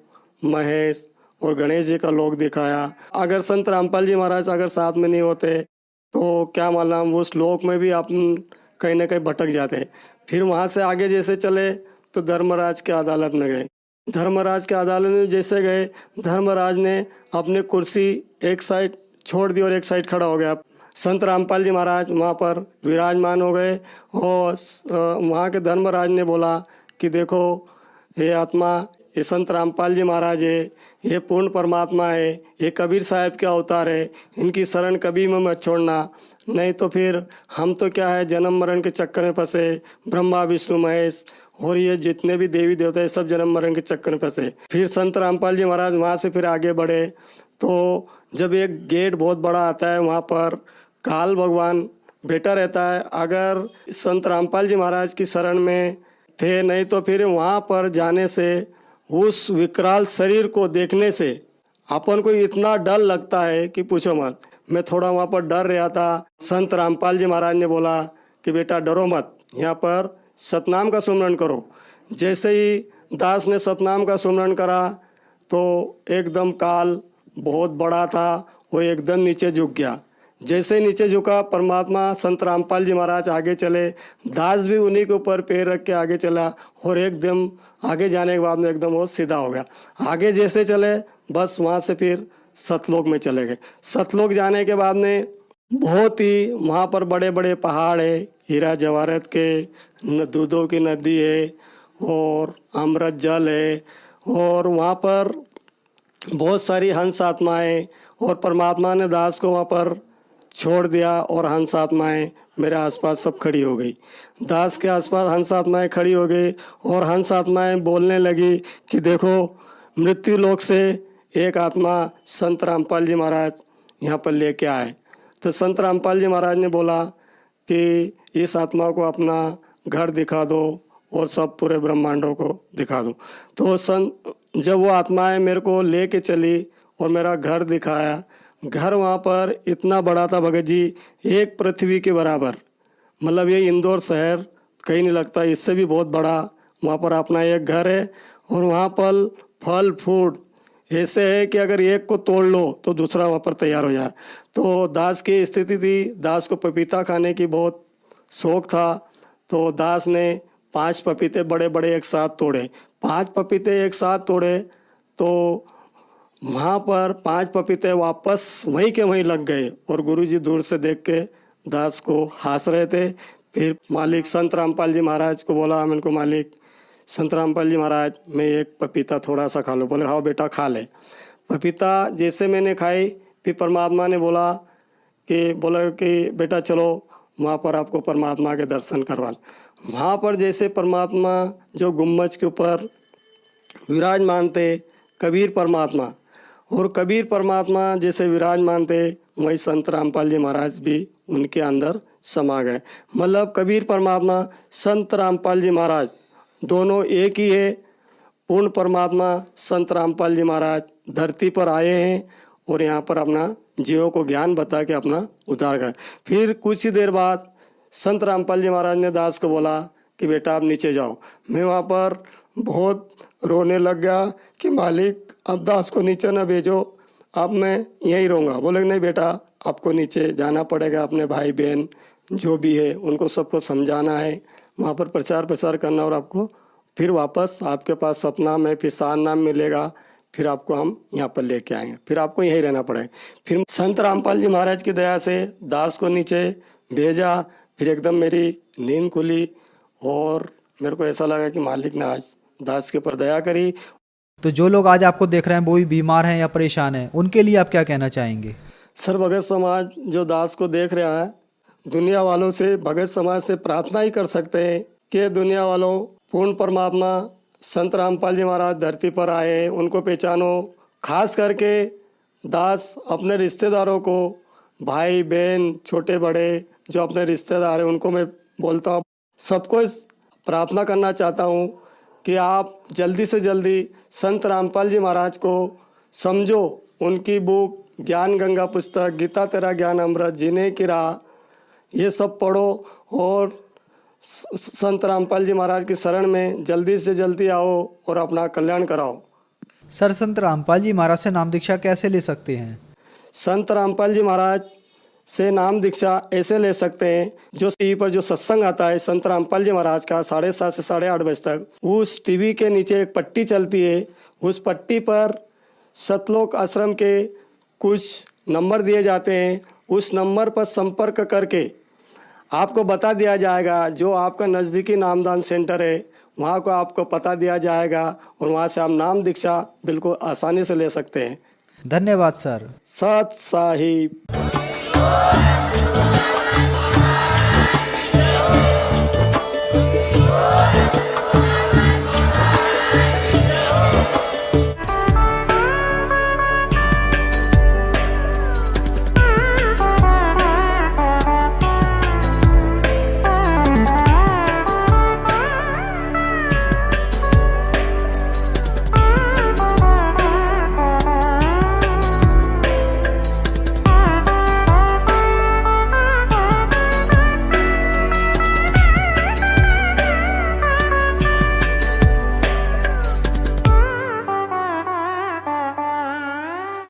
महेश और गणेश जी का लोक दिखाया। अगर संत रामपाल जी महाराज अगर साथ में नहीं होते तो क्या मालूम उस लोक में भी अपन कहीं ना कहीं भटक जाते। फिर वहाँ से आगे जैसे चले तो धर्मराज के अदालत में गए। धर्मराज के अदालत में जैसे गए, धर्मराज ने अपनी कुर्सी एक साइड छोड़ दी और एक साइड खड़ा हो गया। संत रामपाल जी महाराज वहाँ पर विराजमान हो गए और वहाँ के धर्मराज ने बोला कि देखो ये आत्मा, ये संत रामपाल जी महाराज है, ये पूर्ण परमात्मा है, ये कबीर साहब के अवतार है, इनकी शरण कभी में मत छोड़ना, नहीं तो फिर हम तो क्या है जन्म मरण के चक्कर में फंसे। ब्रह्मा विष्णु महेश और ये जितने भी देवी देवता है सब जन्म मरण के चक्कर में फंसे। फिर संत रामपाल जी महाराज वहाँ से फिर आगे बढ़े तो जब एक गेट बहुत बड़ा आता है वहाँ पर काल भगवान बैठा रहता है। अगर संत रामपाल जी महाराज की शरण में थे, नहीं तो फिर वहाँ पर जाने से, उस विकराल शरीर को देखने से अपन को इतना डर लगता है कि पूछो मत। मैं थोड़ा वहाँ पर डर रहा था। संत रामपाल जी महाराज ने बोला कि बेटा डरो मत, यहाँ पर सतनाम का सुमरण करो। जैसे ही दास ने सतनाम का सुमरण करा तो एकदम काल बहुत बड़ा था, वो एकदम नीचे झुक गया। जैसे नीचे झुका परमात्मा संत रामपाल जी महाराज आगे चले, दास भी उन्हीं के ऊपर पैर रख के आगे चला और एकदम आगे जाने के बाद में एकदम वो सीधा हो गया। आगे जैसे चले बस वहाँ से फिर सतलोक में चले गए। सतलोक जाने के बाद में बहुत ही वहाँ पर बड़े बड़े पहाड़ है, हीरा जवाहरत के, दूधों की नदी है और अमृत जल है और वहाँ पर बहुत सारी हंस आत्माएँ। और परमात्मा ने दास को वहाँ पर छोड़ दिया और हंस आत्माएँ मेरे आसपास सब खड़ी हो गई। दास के आसपास हंस आत्माएँ खड़ी हो गई और हंस आत्माएँ बोलने लगी कि देखो मृत्यु लोक से एक आत्मा संत रामपाल जी महाराज यहाँ पर लेके आए। तो संत रामपाल जी महाराज ने बोला कि इस आत्मा को अपना घर दिखा दो और सब पूरे ब्रह्मांडों को दिखा दो। तो जब वो आत्माएं मेरे को लेके चली और मेरा घर दिखाया, घर वहाँ पर इतना बड़ा था भगत जी, एक पृथ्वी के बराबर, मतलब ये इंदौर शहर कहीं नहीं लगता, इससे भी बहुत बड़ा वहाँ पर अपना एक घर है। और वहाँ पर फल फूड ऐसे है कि अगर एक को तोड़ लो तो दूसरा वहाँ पर तैयार हो जाए। तो दास की स्थिति थी, दास को पपीता खाने की बहुत शौक़ था, तो दास ने 5 पपीते बड़े बड़े एक साथ तोड़े। 5 पपीते एक साथ तोड़े तो वहाँ पर 5 पपीते वापस वहीं के वहीं लग गए और गुरुजी दूर से देख के दास को हंस रहे थे। फिर मालिक संत रामपाल जी महाराज को बोला, मैंने को मालिक संत रामपाल जी महाराज मैं एक पपीता थोड़ा सा खा लो। बोले हाँ बेटा खा ले। पपीता जैसे मैंने खाई, फिर परमात्मा ने बोला कि बेटा चलो वहाँ पर आपको परमात्मा के दर्शन करवा। वहाँ पर जैसे परमात्मा जो गुम्बज के ऊपर विराजमान थे कबीर परमात्मा, और कबीर परमात्मा जैसे विराजमान थे वही संत रामपाल जी महाराज भी उनके अंदर समा गए। मतलब कबीर परमात्मा संत रामपाल जी महाराज दोनों एक ही है। पूर्ण परमात्मा संत रामपाल जी महाराज धरती पर आए हैं और यहाँ पर अपना जीवों को ज्ञान बता के अपना उद्धार कर। फिर कुछ ही देर बाद संत रामपाल जी महाराज ने दास को बोला कि बेटा आप नीचे जाओ। मैं वहाँ पर बहुत रोने लग गया कि मालिक अब दास को नीचे ना भेजो, अब मैं यहीं रहूँगा। बोले नहीं बेटा आपको नीचे जाना पड़ेगा, अपने भाई बहन जो भी है उनको सबको समझाना है, वहाँ पर प्रचार प्रसार करना, और आपको फिर वापस आपके पास सतनाम है, फिर सारनाम मिलेगा, फिर आपको हम यहाँ पर लेके आएंगे, फिर आपको यहीं रहना पड़ेगा। फिर संत रामपाल जी महाराज की दया से दास को नीचे भेजा। फिर एकदम मेरी नींद खुली और मेरे को ऐसा लगा कि मालिक ने आज दास के ऊपर दया करी। तो जो लोग आज आपको देख रहे हैं वो भी बीमार हैं या परेशान हैं, उनके लिए आप क्या कहना चाहेंगे? सर भगत समाज जो दास को देख रहा है, दुनिया वालों से भगत समाज से प्रार्थना ही कर सकते हैं कि दुनिया वालों पूर्ण परमात्मा संत रामपाल जी महाराज धरती पर आए, उनको पहचानो। खास करके दास अपने रिश्तेदारों को, भाई बहन छोटे बड़े जो अपने रिश्तेदार हैं उनको मैं बोलता हूँ, सबको प्रार्थना करना चाहता हूँ कि आप जल्दी से जल्दी संत रामपाल जी महाराज को समझो। उनकी बुक ज्ञान गंगा पुस्तक, गीता तेरा ज्ञान अमृत, जीने की राह, ये सब पढ़ो और संत रामपाल जी महाराज की शरण में जल्दी से जल्दी आओ और अपना कल्याण कराओ। सर संत रामपाल जी महाराज से नाम दीक्षा कैसे ले सकते हैं? संत रामपाल जी महाराज से नाम दीक्षा ऐसे ले सकते हैं, जो टीवी पर जो सत्संग आता है संत रामपाल जी महाराज का 7:30 से 8:30 बजे तक, उस टीवी के नीचे एक पट्टी चलती है, उस पट्टी पर सतलोक आश्रम के कुछ नंबर दिए जाते हैं। उस नंबर पर संपर्क करके आपको बता दिया जाएगा, जो आपका नज़दीकी नामदान सेंटर है वहाँ को आपको पता दिया जाएगा और वहाँ से आप नाम दीक्षा बिल्कुल आसानी से ले सकते हैं। धन्यवाद सर। सत साहिब।